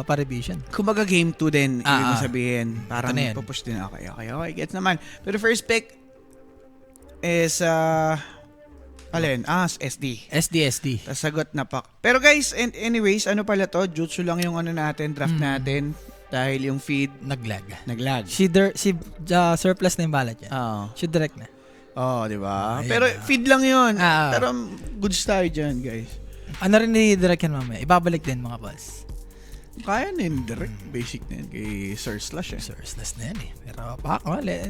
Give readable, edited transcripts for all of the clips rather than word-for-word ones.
pa-revision. Kumbaga game 2 din, ibig mo sabihin. Parang Ito na yan. pupush din. Okay. Gets naman. Pero first pick is, alin? SD. SD. Tas sagot na pak. Pero guys, anyways, ano pala to? Jutsu lang yung ano natin, draft natin. Dahil yung feed, Naglag. Si surplus na yung ballot yan. Oo. Si direct na. Oh, di ba? Ayan Pero na. feed lang yun. Ah. Pero goods tayo dyan, guys. Ano rin ni direct yan mamaya? Ibabalik din mga boss. Kaya na yun, direct. Basic na yun kay Sir Slash eh. Sourceless na yan eh. Pero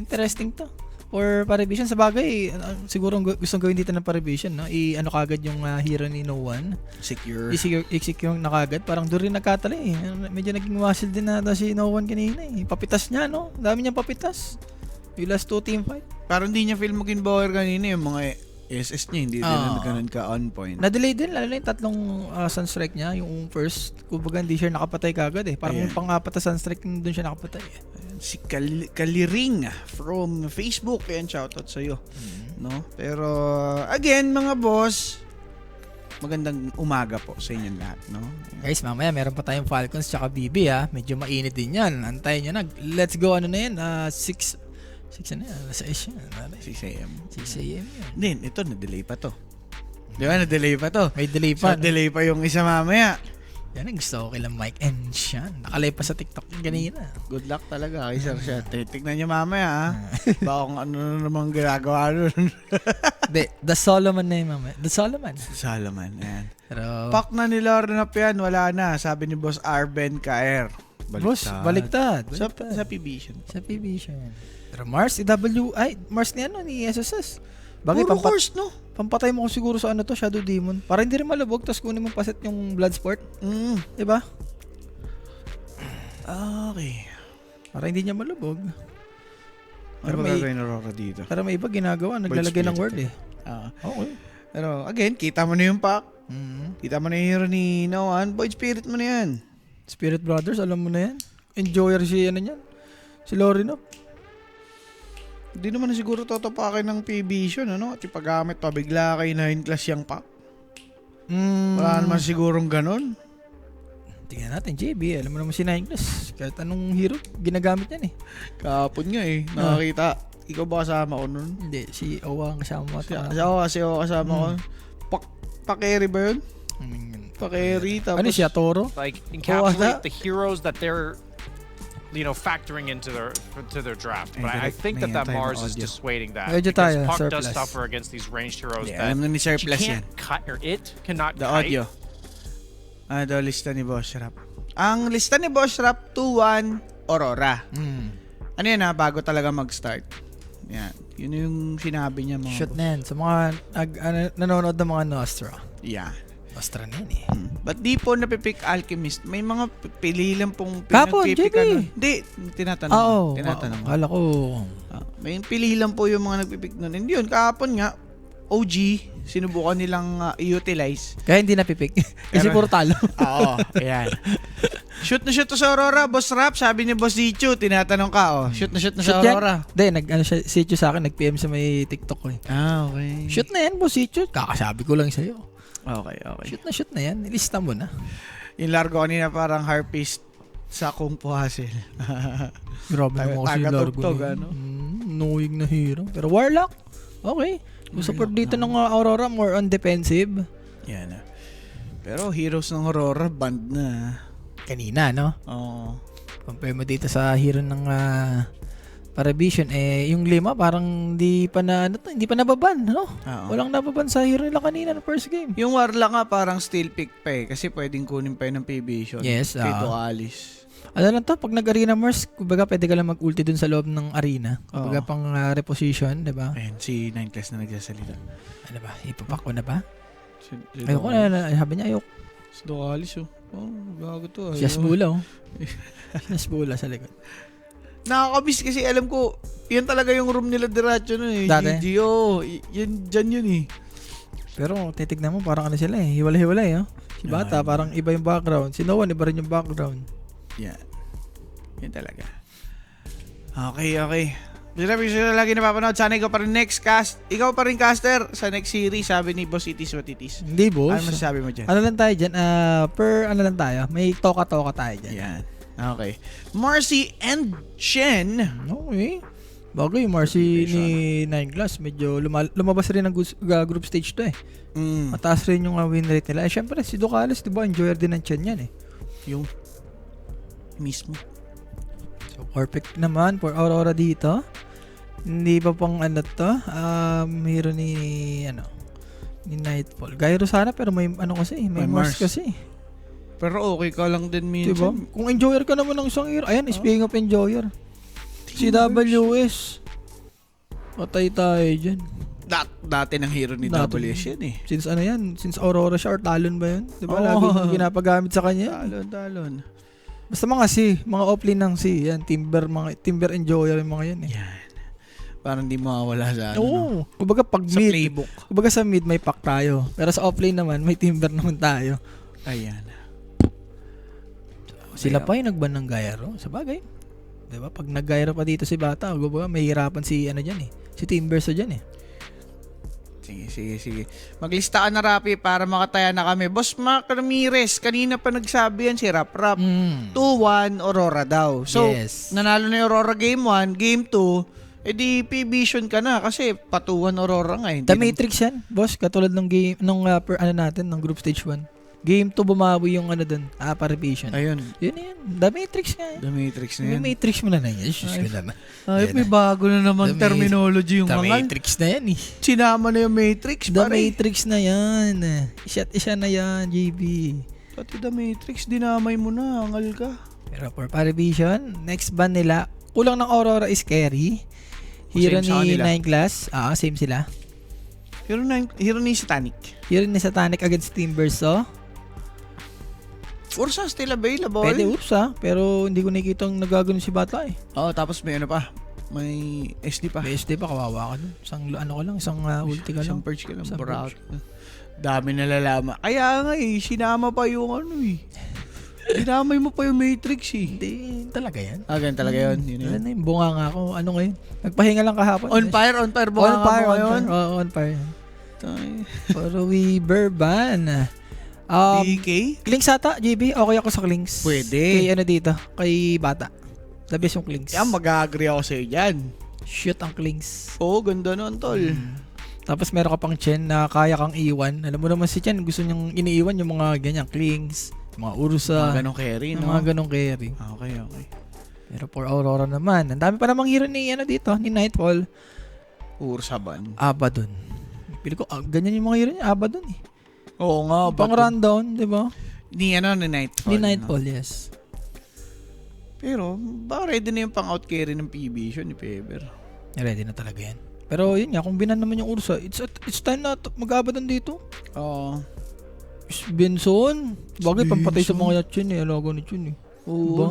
interesting to. Or pa-revision sa bagay, siguro gusto gawin dito ng pa-revision, no? I-ano kagad yung hero ni No One. Secure. I-secure na kagad. Parang doon rin nagkatala eh. Medyo naging wasil din na si No One kanina eh. Papitas niya, no? Dami niyang papitas. Yung last 2 team fight. Parang hindi niya feel mag-inbower kanina yung mga SS niya. Hindi din na ganun ka on point. Na-delay din, lalo na yung tatlong sunstrike niya. Yung first, kumbaga hindi siya nakapatay kagad eh. Parang yung pang-apat na sunstrike, doon siya nakapatay eh. Si Kaliring from Facebook. Ayan, shoutout sa'yo. No? Pero, again, mga boss, magandang umaga po sa inyong lahat, no? Guys, mamaya meron pa tayong Falcons tsaka BB ha. Medyo mainit din yan. Antayin nyo na. Let's go, ano na yan? 6 na yan. 6 yan. 6 a.m. 6 a.m. yan. Then, ito, na-delay pa to. Di ba, na-delay pa to. May delay pa. So, delay pa yung isa mamaya. Yan ang gusto ko kila Mike and Sean. Nakalay pa sa TikTok yung kanina. Good luck talaga kay Sir Shot. Tignan niyo mamaya, ha? Baka kung ano naman ginagawa nun. The Solomon na yun mamaya. The Solomon. Salaman, yan. Pero, Pak na ni Lorna yan, wala na. Sabi ni Boss Arben Kaer. boss, baliktad. Sa PB siya. Sa PB siya. Pero Mars ni ano, ni SSS. Bagay, Puro course, no? pampatay mo ko siguro sa ano to, Shadow Demon. Para hindi rin malubog, tapos kunin mo paset yung Bloodsport. Diba? Okay. Para hindi niya malubog. Ano ba gagawin na Aurora dito? Pero may iba ginagawa, naglalagay ng word eh. Okay. Pero again, kita mo na yung pack. Kita mo na yung hero ni Noan. Void Spirit mo na yan. Spirit Brothers, alam mo na yan. Enjoyer si ano niyan. Si Lorinop. Hindi naman na siguro totopakin ng P-Vision, ano? At ipagamit pa, bigla kay 9 class yung pack. Wala naman sigurong ganun. Tingnan natin, JB. Alam mo naman si 9 class. Kahit anong hero, ginagamit yan eh. Kahapon nga eh. Nakakita. Ikaw ba kasama ko nun? Hindi, si Owa ang kasama mo. Si Owa kasama ko. Pa-carry ba yun? Pa-carry. Tapos, Ano siya, Toro? Like encapsulate the heroes that they're factoring into their draft. But I think that Mars is dissuading that. Medyo Because tayo, Puck does surplus. suffer against these ranged heroes Yeah, that alam na ni she Surplus yan. can't cut, or it cannot The kite. audio. Ito, lista ni Boss Rap. Ang lista ni Boss Rap, 2-1, Aurora. Ano yan bago talaga mag-start. Yan. Yun yung sinabi niya mga Shoot boss. na yan. Sa mga nanonood ng mga Nostra. Yeah. Nostra na yan eh. Ba't di po napipick Alchemist? May mga pili lang pong Kapon, pinagpipick. JB. Hindi, tinatanong. Oo. Tinatanong. Kala ko. May pili lang po yung mga nagpipick nun. Hindi yun, kahapon nga, OG, sinubukan nilang i-utilize. Kaya hindi napipick. Kasi puro talo. Oo, ayan. Shoot na shoot to sa Aurora, Boss Rap. Sabi ni Boss Zichu, tinatanong ka, shoot na sa Aurora. Hindi, si Chicho sa akin, nag-PM sa may TikTok ko eh. Okay. Shoot na yan, Boss Chicho. Kakasabi ko lang sa'yo. Okay. Shoot na yan. Ilista mo na. Yung largo kanina parang harpist sa Kung Fu Hustle. Grabe naman kasi yung largo niya. Ano? Knowing na hero. Pero Warlock, okay. Kung support dito ng Aurora, more on defensive. Yan na. Pero heroes ng Aurora, band na. Kanina, no? Oo. Compare mo dito sa hero ng Paravision, yung 5 parang hindi pa nababan, no? Oo. Walang nababan sa hero nila kanina ng first game. Yung Warlock nga parang still pick pa eh. Kasi pwedeng kunin pa yun ng P-Vision. Yes, Kay Dualis. Ano lang to, pag nag-arena Mars, kumbaga pwede ka lang mag-ulti dun sa loob ng arena. Kumbaga pang reposition, di ba? Ayun, si 9 class na nagsasalita. Ano ba? Ipapak ko na ba? Si Ayoko na, sabi niya ayoko. Si Dualis gago to. Si Asbula, Si Asbula sa likod. Nakakabis kasi alam ko, yan talaga yung room nila diretso nun eh. Dati? GGO. Yan, dyan yun eh. Pero titignan mo, parang ano sila eh. Hiwalay-hiwalay, Si Bata, parang iba yung background. Si Noah, iba rin yung background. Yan. Yan talaga. Okay. Bishop na lagi napapanood. Sana ikaw pa rin ikaw pa rin caster sa next series, sabi ni Boss Itis Matitis. Hindi, boss. Ano masasabi mo dyan? Ano lang tayo dyan? Ano lang tayo? May toka-toka tayo dyan. Yan. Okay. Marcy and Shen. Okay. Bagay, Marcy ni Nine Glass, medyo lumabas rin ng group stage to eh. Mataas rin yung win rate nila. Syempre, si Ducalis, di ba, enjoyer din ng Chen yan eh. Yung mismo. So, perfect naman for Aurora dito. Hindi pa pang ano to, hero ni Nightfall. Gyro sana, pero may ano kasi, may Mars kasi. Pero okay ka lang din minsan. Diba? Kung enjoyer ka naman ng isang hero, ayan, speaking of enjoyer, si WS. Patay tayo dyan. Dati ng hero ni WS yan eh. Since Aurora siya or Talon ba yun? Diba? Lagi ginapagamit sa kanya. Talon. Basta mga offlane ng yan, Timber enjoyer yung mga yan eh. Yan. Parang di mawawala sa Oo. Kumbaga pag sa mid, playbook. kumbaga sa mid may pack tayo. Pero sa offlane naman, may Timber naman tayo. Ayan. Sila pa yung nagban ng gyro. Sa bagay. Diba? Pag nag-gyro pa dito si Bata, kumbaga may hirapan si dyan eh. Si Timber sa dyan eh. Sige. Maglista ka na, Rapi, para makataya na kami. Boss Mark Ramirez, kanina pa nagsabi yan si Rap. 2-1 Aurora daw. So, yes. Nanalo na yung Aurora game 1, game 2, edi P-Vision ka na kasi patuwan Aurora nga eh. The Matrix yan, boss. Katulad ng game, nung ng group stage 1. Game 2 bumawi yung dun, Vision. Ayun. Yun. The Matrix nga. The Matrix na May yan. Matrix mo na yan. Sus ko naman. Ay, may bago na naman terminology yung The mga. Matrix na yan eh. Sinama na yung Matrix, The pare. Matrix na yan. Isa na yan, JB. Pati The Matrix, dinamay mo na, angal ka. Pero for Vision, next ban nila, kulang ng Aurora is Carry. Hero Same sa ni kanila. 9 Class. Same sila. Hero ni Satanic. Hero ni Satanic against Timbers, so. Ursa still available. Pwede Ursa, pero hindi ko nakikita ang nagagano si Bata eh. Tapos may may SD pa. PSD pa, kawawa ka dun. Isang ulti ka lang. Isang purge ka lang. Isang Brown. Dami nalalama. Kaya nga sinama pa yung dinamay mo pa yung Matrix eh. Hindi, talaga yan. Ganun talaga yun. Yun na yun, bunga nga ako. Ano ngayon? Nagpahinga lang kahapon. On fire bunga On fire, mo ngayon. on fire. Pero Weaver ban. DK? Clinks ata, JB. Okay ako sa Clinks. Pwede. Kay dito, kay Bata. The best yung Clinks. Yan, mag-agree ako sa'yo dyan. Shoot ang Clinks. Oo, ganda nun, tol. Tapos meron ka pang Chen na kaya kang iwan. Alam mo naman si Chen, gusto niyang iniiwan yung mga ganyan, Clinks, mga Ursa. Mga ganong carry, no? Mga ganong carry. Okay. Pero for Aurora naman, ang dami pa namang hero ni dito, ni Nightfall. Ursa ban. Abaddon. Pili ko, ganyan yung mga hero niya, Abaddon eh. Oo nga. Pang rundown, di ba? Ni Nightfall. Ni Nightfall, yes. Pero, baka ready na yung pang-out carry ng PB ni Feber. Ready na talaga yan. Pero yun nga, kung binan naman yung Ursa, it's time na mag-Abaddon dito. Oo. Benson. Bagay, pampatay sa mga Chen eh. Alaga ni Chen eh. Oo. Diba?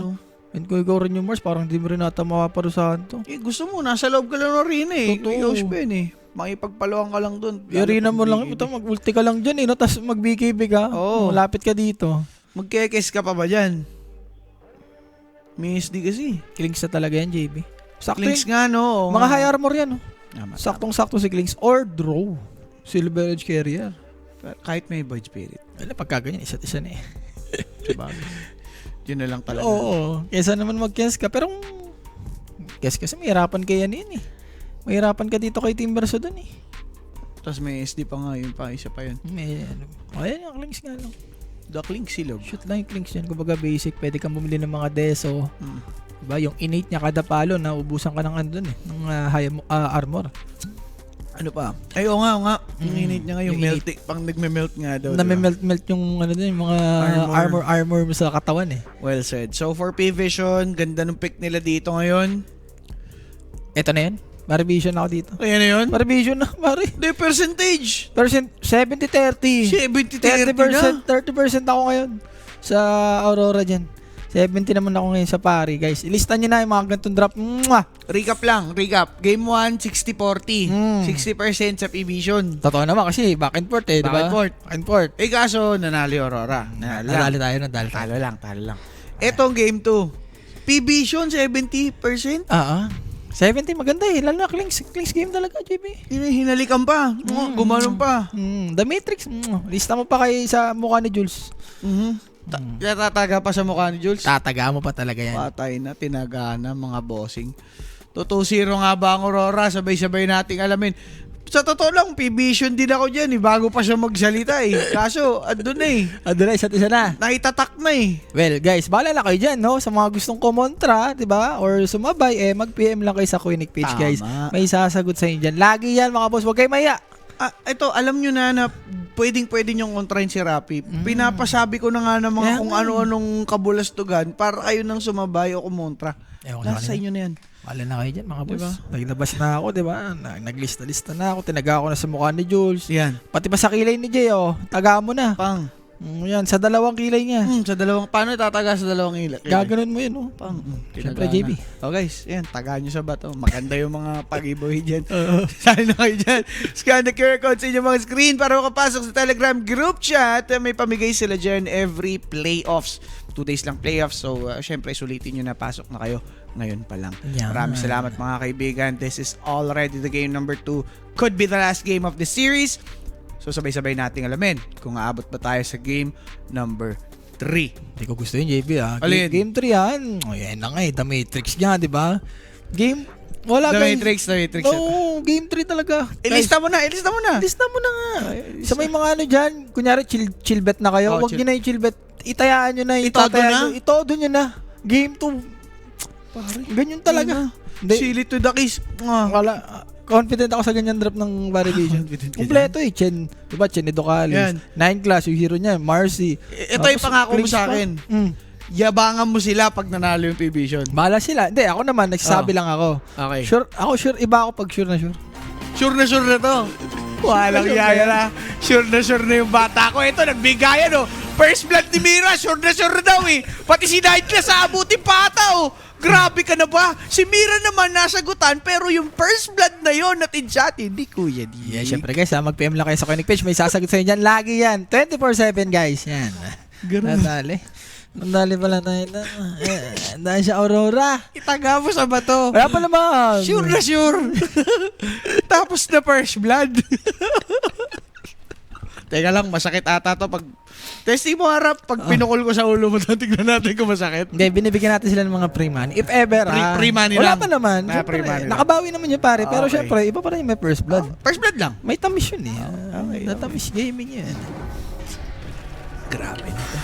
And kung ikaw rin yung Mars, parang hindi mo rin nata mapaparusahan to. Gusto mo, nasa loob ka lang ng arena eh. Totoo. Ikaw spin eh. Makipagpaluhan ka lang dun. I-arena mo lang, mag-ulti ka lang dyan eh, no? Tapos mag-BKB ka. Oo. Malapit ka dito. Magkekes ka pa ba dyan? May SD kasi. Clinks na talaga yan, JB. Sakto Clinks yun. nga, no? Mga high armor yan, no? Tama. Saktong-sakto si Clinks. Or draw. Silver Edge Carrier. Kahit may Void Spirit. Wala, pagkaganyan, isa't isa na eh. Yun na lang talaga. Oo. Kesa naman mag-kes ka. Pero kes kasi may hirapan ka yan eh. May hirapan ka dito kay Timberso dun eh. Tapos may SD pa nga yun pa. Isa pa yun. May ayan yung Clinks nga lang. The Clinks silog. Shoot lang yung Clinks yan. Kumbaga basic. Pwede kang bumili ng mga deso. Diba? Yung innate niya kada palo na ubusan ka ng andun eh. Ng high armor. Ano pa? Ay, oo nga. Yung init niya nga yung Yung melt. Pang nagme-melt nga daw. Nami-melt yung yung mga armor mo sa katawan eh. Well said. So for P-Vision, ganda ng pick nila dito ngayon. Eto na yan. Marivision ako dito. Ayan na yun. Marivision na, Mari. The percentage. 70-30. 70-30 na. 30% ako ngayon sa Aurora dyan. 70 naman ako ngayon sa pari, guys. Ilista nyo na yung mga ganitong drop. Mwah! Recap. Game 1, 60-40. 60% sa P-Vision. Totoo naman kasi back and forth eh, di ba? Back and forth. Kaso, nanalo yung Aurora. Nadali tayo. Talo lang. Etong game 2. P-Vision, 70%. 70, maganda eh. Lalo na Klings game talaga, JB. Hinalikan pa. Gumanon pa. The Matrix, lista mo pa kay sa mukha ni Jules. Tataga pa sa mukha ni Jules. Tataga mo pa talaga yan. Patay na, tinaga na mga bossing. 2-0 nga ba ang Aurora? Sabay-sabay nating alamin. Sa totoo lang, P-Vision din ako dyan eh. Bago pa siya magsalita eh. Kaso, andun na eh. Andun na, isa't isa na. Naitatak na eh. Well, guys, bahala na kayo dyan, no? Sa mga gustong kumontra, di ba? Or sumabay, mag-PM lang kayo sa Quinic page, Tama. guys. May sasagot sa inyo dyan. Lagi yan, mga boss. Huwag kayo maya. Ito, alam nyo na pwede niyong kontrahin si Rappi. Pinapasabi ko na nga ng mga kung ano-anong kabulastugan para kayo nang sumabay o kumontra. Nasa inyo na yan. Bahala na kayo dyan, mga boss. Diba? Naglabas na ako, di ba? Naglista-lista na ako. Tinaga ko na sa mukha ni Jules. Yan. Pati pa sa kilay ni Jay, taga mo na. Pang. Yan, sa 2 kilay niya. Paano itataga sa 2 ilak? Gaganon mo yun, Pang. Siyempre, JB. Guys, yan, taga nyo sa bato. Maganda yung mga pag-giveaway dyan. Sali na kayo dyan. Scan the QR code sa inyong mga screen para makapasok sa Telegram group chat. May pamigay sila dyan every playoffs. 2 days lang playoffs. So, syempre, sulitin nyo na pasok na kayo ngayon pa lang. Yeah. Maraming salamat mga kaibigan. This is already the game number 2. Could be the last game of the series. So sabay-sabay nating alamin kung aabot ba tayo sa game number 3. Hindi ko gusto yun, JB, ha? Alin? Game 3 yan. Yan na nga eh. The Matrix niya, di ba? Wala The guys. Matrix. Oo, game 3 talaga. Ilista mo na. Lista mo na nga. Sa may mga ano dyan, kunyari chill bet na kayo. Huwag nyo na yung chill bet. Itayaan nyo na. Itodo nyo na. Game 2. Ganyan talaga. Silly to the kiss. Confident ako sa ganyan drop ng Variation. Kompleto eh. Chen, diba? Chen Edocalis. 9 class, yung hero niya. Marcy. Ito yung pangako mo sa akin. Yabangan mo sila pag nanalo yung P-Vision. Bahala sila. Hindi, ako naman, nagsasabi lang ako. Okay. Sure. Iba ako pag sure na sure. Sure na to. Walang yaya na. Sure na yung bata ko. Ito, nagbigayan oh. First blood ni Mira, sure na daw eh. Pati si Night Class sa abutin pata oh. Grabe ka na ba? Si Mira naman nasagutan pero yung first blood na yon natin chat, hindi Kuya D. Yeah, syempre guys, mag-PM lang kayo sa Quinic page. May sasagot sa inyo dyan. Lagi yan. 24/7 guys. Yan. Nadali pala tayo na. Dahil sa Aurora. Itaga mo sa bato. Wala pa naman. Sure na sure. Tapos na first blood. Teka lang, masakit ata to pag testing mo harap, pag pinukol ko sa ulo mo, tignan natin kung masakit. Hindi, binibigyan natin sila ng mga free money. If ever, free money wala lang. pa naman. Free money lang. Nakabawi naman yun pare. Pero Okay. syempre, iba pa rin yung may first blood. First blood lang. May tamis yun eh. Okay. Natamis gaming yun. Grabe nito.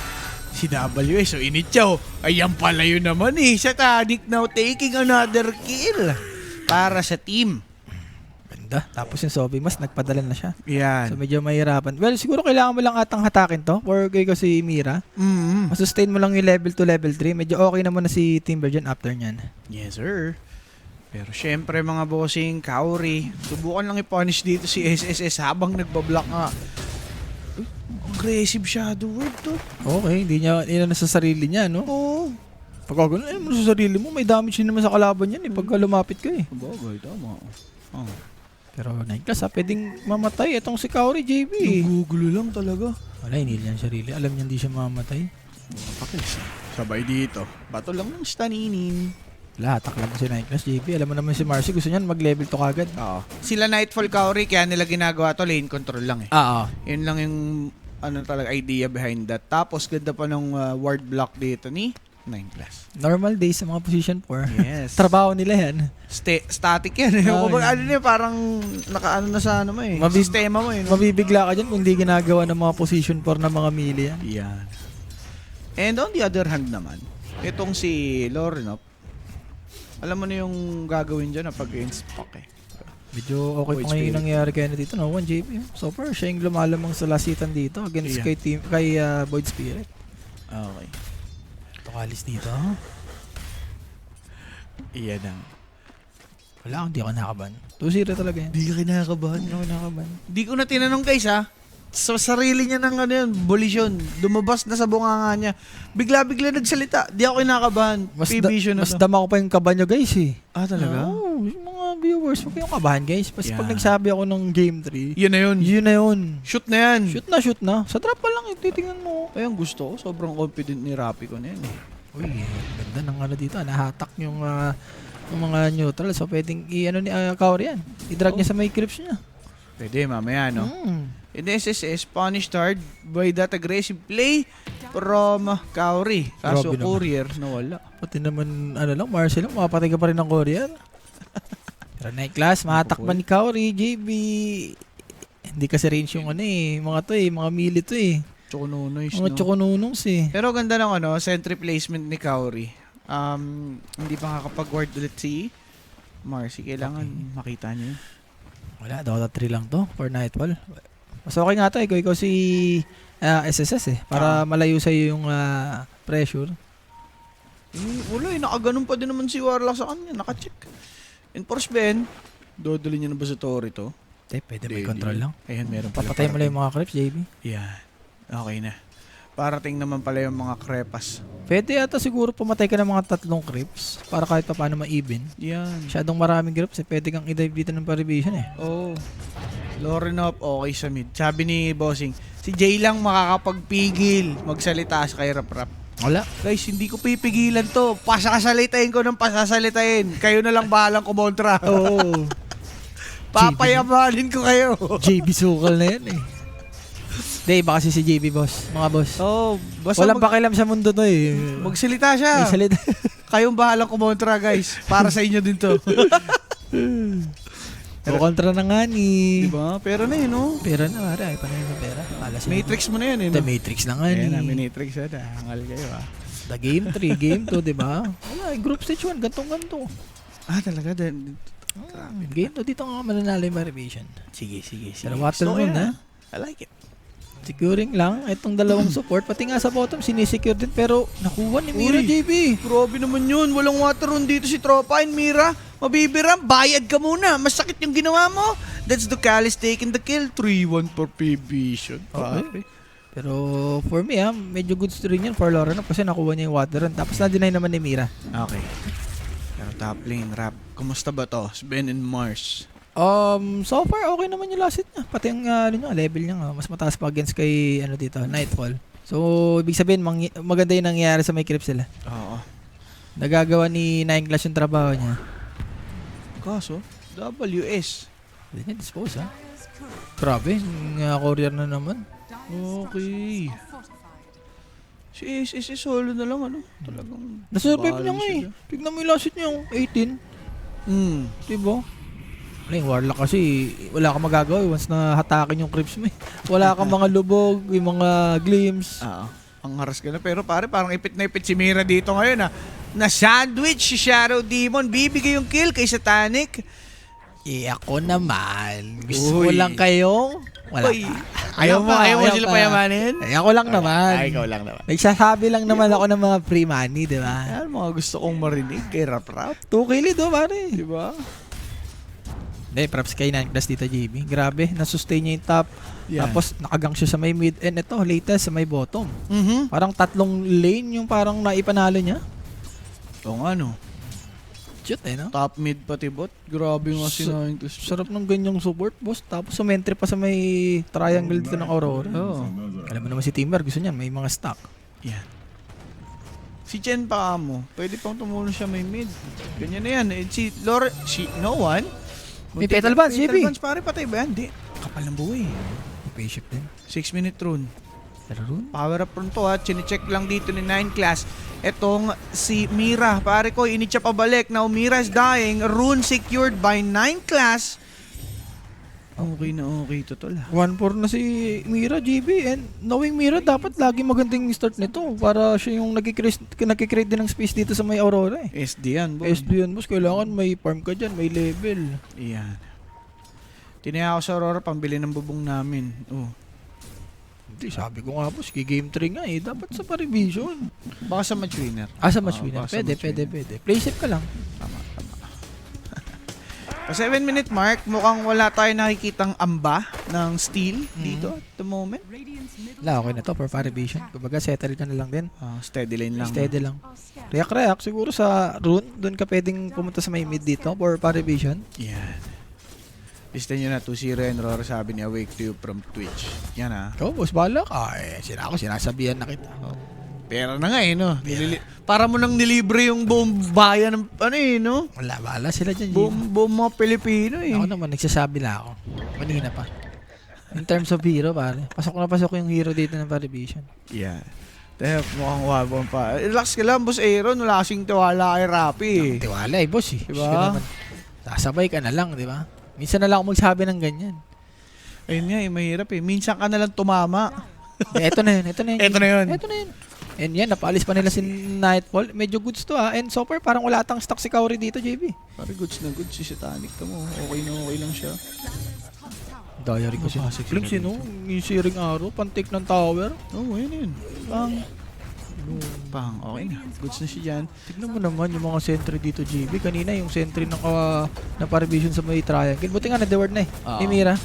Si WS, so inityaw. Ayan pala yun naman eh. Sa Tanic now taking another kill para sa team. Ganda. Tapos yung Sobi Mas, nagpadala na siya. Yan. So medyo mahirapan. Well, siguro kailangan mo lang atang hatakin to. Or kay ko si Mira. Masustain mo lang yung level 2, level 3. Medyo okay naman na si Timber dyan after nyan. Yes, sir. Pero syempre mga bossing, Kaori, subukan lang i-punish dito si SSS habang nagbablock nga. Aggressive Shadow Word to. Okay, hindi na sa sarili niya, no? Oo. Pagka gano'n, mo sa sarili mo, may damage din naman sa kalaban yan eh. Pagka lumapit ka eh. Bagay, tama. Oh. Pero Nightclass pwedeng mamatay. Itong si Kaori, JB. Nagugulo lang talaga. Wala, hindi niya sarili. Alam niya hindi siya mamatay. Pakilis. Sabay dito. Bato lang ng staninin. Wala, takla mo si Nightclass, JB. Alam mo naman si Marcy, gusto niyan mag-level to kagad. Oo. Sila Nightfall Kaori, kaya nila ginagawa to, lane control lang eh. Oo. Yun lang yung ano talaga idea behind that. Tapos ganda pa ng ward block dito ni 9+. Normal days sa mga position 4. Yes. Trabaho nila yan. Static yan eh. Oh, Kumbaga yan. ano niya, parang nakaano na sa ano mo eh. Mabib- Sistema mo eh. No? Mabibigla ka dyan kung hindi ginagawa ng mga position 4 na mga melee yan. Yan. And on the other hand naman, itong si Lorenop, alam mo na yung gagawin dyan na pag-inspac eh. Medyo okay Void pa ngayon Spirit. nangyari kaya na dito. No, 1 JP. So far, siya yung lumalamang sa lasitan dito against Yeah. kay Void Spirit. Okay. Tukalis dito. Iyan na. Wala, hindi ako nakaban. 2-0 talaga yan. Di ka kinakabahan. Hindi ako nakaban. Di ko na tinanong guys ha. Sa sarili niya ng ano yun, bolisyon. Lumabas na sa bunganga niya. Bigla-bigla nagsalita. Di ako kinakabahan. P-Vision na Mas to. dama ko pa yung kaba nyo guys eh. Ah, talaga? Oo, yung mga viewers, huwag kayong kabahan guys. Pag Yeah. nagsabi ako ng game 3, Yun na yun. yun na yun. Shoot na yan. Shoot na. Sa trap pa lang, titingnan mo. Ayun, gusto ko. Sobrang confident ni Rappi ko na yan eh. Uy, ganda ng ano dito. Nahatak yung ng mga neutral. So, pwedeng i-ano ni Kaori yan. I-drag niya sa may creeps niya. Pwede, mamaya, no? Mm. In SSS, punished hard by that aggressive play from Kaori. Kaso Grabe naman. Courier, nawala. Pati naman, ano lang, Marcel, makapatay ka pa rin ng courier. Pero night class, matakban ni Kaori, JB. Hindi kasi range yung ano eh, mga to eh, mga melee to eh. Chokononoys, Mga no? chokonunongs eh. Pero ganda ng ano, sentry placement ni Kaori. Hindi pa kakapag-ward ulit si Marcy. Kailangan makita niyo. Wala, Dota 3 lang to for Nightfall. Mas okay nga to, ikaw si SSS eh. Para malayo sa'yo yung pressure. Wala eh, nakaganon pa din naman si Warlock sa kanya. Nakacheck. Enforce Ben. Dodali niya na ba sa Tori to? Pwede may Hindi. control lang. Ayan, meron pala. Papatay mo lang yung mga creeps, JB. Yan. Okay na. Parating naman pala yung mga crepas. Pwede ata siguro pumatay ka ng mga 3 creeps para kahit pa paano ma-even. Yan. Masyadong maraming creeps eh. Pwede kang i-dive dito ng parivision eh. Oh. Loren up, okay sa mid. Sabi ni Bossing, si Jay lang makakapagpigil magsalita sa kay Rap Rap. Wala. Guys, hindi ko pipigilan to. Pasasalitain ko ng pasasalitain. Kayo na lang bahalang kumontra. Oo. Papayamanin ko kayo. JB sukal na yan eh. Hindi, iba kasi si JB boss. Mga boss. Oh, basta Walang pakialam sa mundo to eh. magsalita siya. May salita. Kayong bahalang kumontra, guys. Para sa inyo din to. Kontra na nga ni. Diba? Pero na yun, no? Pera na, pare. Ay, panay na pera. Alas Matrix mo na yan, eh. The No? Matrix na nga ni. Ayan, Matrix yan. Hangal kayo, ah. The game 3, game 2, di ba? Wala, group stage 1, gantong-ganto. Ah, talaga? Game 2, dito nga mananalo yung Marivision. Sige. Pero water So, moon, yeah. ha? I like it. Securing lang. Itong dalawang support. Pati nga sa bottom, sinisecure din. Pero nakuha ni Mira, Uy. JB. Grabe naman yun. Walang water run dito si Tropa and Mira. Mabibiram, bayad ka muna. Masakit yung ginawa mo. That's Ducalis taking the kill. 3-1 for Vision. Okay. Pero for me, medyo good rin yan for Lauren kasi nakuha niya yung water run. Tapos na-deny naman ni Mira. Okay. Pero top lane, Rap. Kumusta ba to? Ben and Mars. So far, okay naman yung last hit niya. Pati yung level niya nga. Mas mataas pa against kay dito, Nightfall. So, ibig sabihin, maganda yung nangyayari sa may creeps sila. Oo. Nagagawa ni Nine Clash yung trabaho niya. Kaso, WS. Hindi niya dispose, ha? Grabe, yung courier na naman. Okay. Si SSS solo na lang, ano? Talagang... Nasurvive niya nga balance eh. siya. Tignan mo yung last hit niya, yung 18. Diba? Wala yung Warlock kasi, wala kang magagawa once na hatakin yung creeps mo eh. Wala kang mga lubog, yung mga glimpse. Oo. Ang haras ka na. Pero pare, parang ipit na ipit si Mira dito ngayon, ha? Na sandwich si Shadow Demon. Bibigay yung kill kay Satanic. Ako naman. Gusto ko Uy. lang kayong... Wala Uy. pa. Ayaw mo sila payamanin? Ay, ako lang naman. Ay, ikaw lang naman. Nagsasabi lang naman ako ng mga free money, di ba? Ayan, mga gusto kong marinig kay Rap Rap. 2 kilid do, pare. Di ba? Hindi, props kay 9 class dito, JB. Grabe, nasustain niya yung top. Yan. Tapos, nakagang siya sa may mid. And ito, latest sa may bottom. Mhm. Parang 3 lane yung parang naipanalo niya. Oo nga, no? Shoot eh, no? Top mid pati bot. Grabe nga sinahin to. Sarap ng ganyang support, boss. Tapos, sumentry pa sa may triangle dito ng Aurora. Oo. Alam mo naman si Timber, gusto niyan. May mga stock. Yan. Si Chen pa mo. Pwede pang tumulong siya may mid. Ganyan na yan. Eh, si Lore, no one. May petal buns, JP. Petal buns, pare, patay ba yan? Di. Kapal ng buhay. Patient din. 6-minute rune. Pero rune? Power up rune to, ha. Chine-check lang dito ni 9 class. Etong si Mira. Pare ko, init siya pabalik. Now Mira is dying. Rune secured by 9 class. Okay na okay to tol. 1-4 na si Mira, JB. And knowing Mira, dapat lagi magandang start nito para siya yung nakikreate din ng space dito sa may Aurora eh. SD yan, boy. SD yan, boss. Kailangan may farm ka dyan, may level. Iyan. Tinaya ako sa Aurora pambili ng bubong namin. Oh. Hindi, sabi ko nga, boss, game 3 nga eh. Dapat sa Parivision. Baka sa match winner. Sa match winner. baka sa Pwede, match pwede, winner. pwede. Play safe ka lang. Tama. Sa 7-minute mark, mukhang wala tayo nakikitang amba ng steal dito at the moment. Wala, okay na to for Parivision. Kumbaga, settle ka na lang din. Steady lane lang. Steady lang. React, siguro sa rune, doon ka pwedeng pumunta sa may mid dito for Parivision. Yan. Lista nyo na 2-0 and Rora sabi ni Awake to you from Twitch. Yan ha. Ikaw, boss, bahala ka. Sinasabihan na kita. Pera na nga eh, no? Para mo nang nilibre yung buong bayan ng, no? Wala, wala sila dyan. Buong mga Pilipino eh. Ako naman, nagsasabi lang ako. Kanina pa. In terms of hero, pare. Pasok yung hero dito ng Parivision. Yeah. Dahil mukhang wabang pa. Relax ka lang, Boss Aaron. Wala kasing tiwala kay Rapi eh. Tiwala eh, boss eh. Diba? Ka naman, sasabay ka na lang, di ba? Minsan na lang ako magsabi ng ganyan. Ayun nga eh, mahirap eh. Minsan ka na lang tumama. Ito na yun. Ito na yun. And yan, napaalis pa nila si Nightfall. Medyo goods to And so far, parang wala tang stock si Kaori dito, JB. Pare goods na goods si Satanic ka mo. Okay lang siya. Diary ko si Blink, sino? Yung searing arrow, pan-take ng tower. Oo, yun. Pang, okay na. Goods na siya dyan. Tignan mo naman yung mga sentry dito, JB. Kanina yung sentry ng Parivision sa may triangle. Buti nga na-deward na eh. Oo. Ni Mira.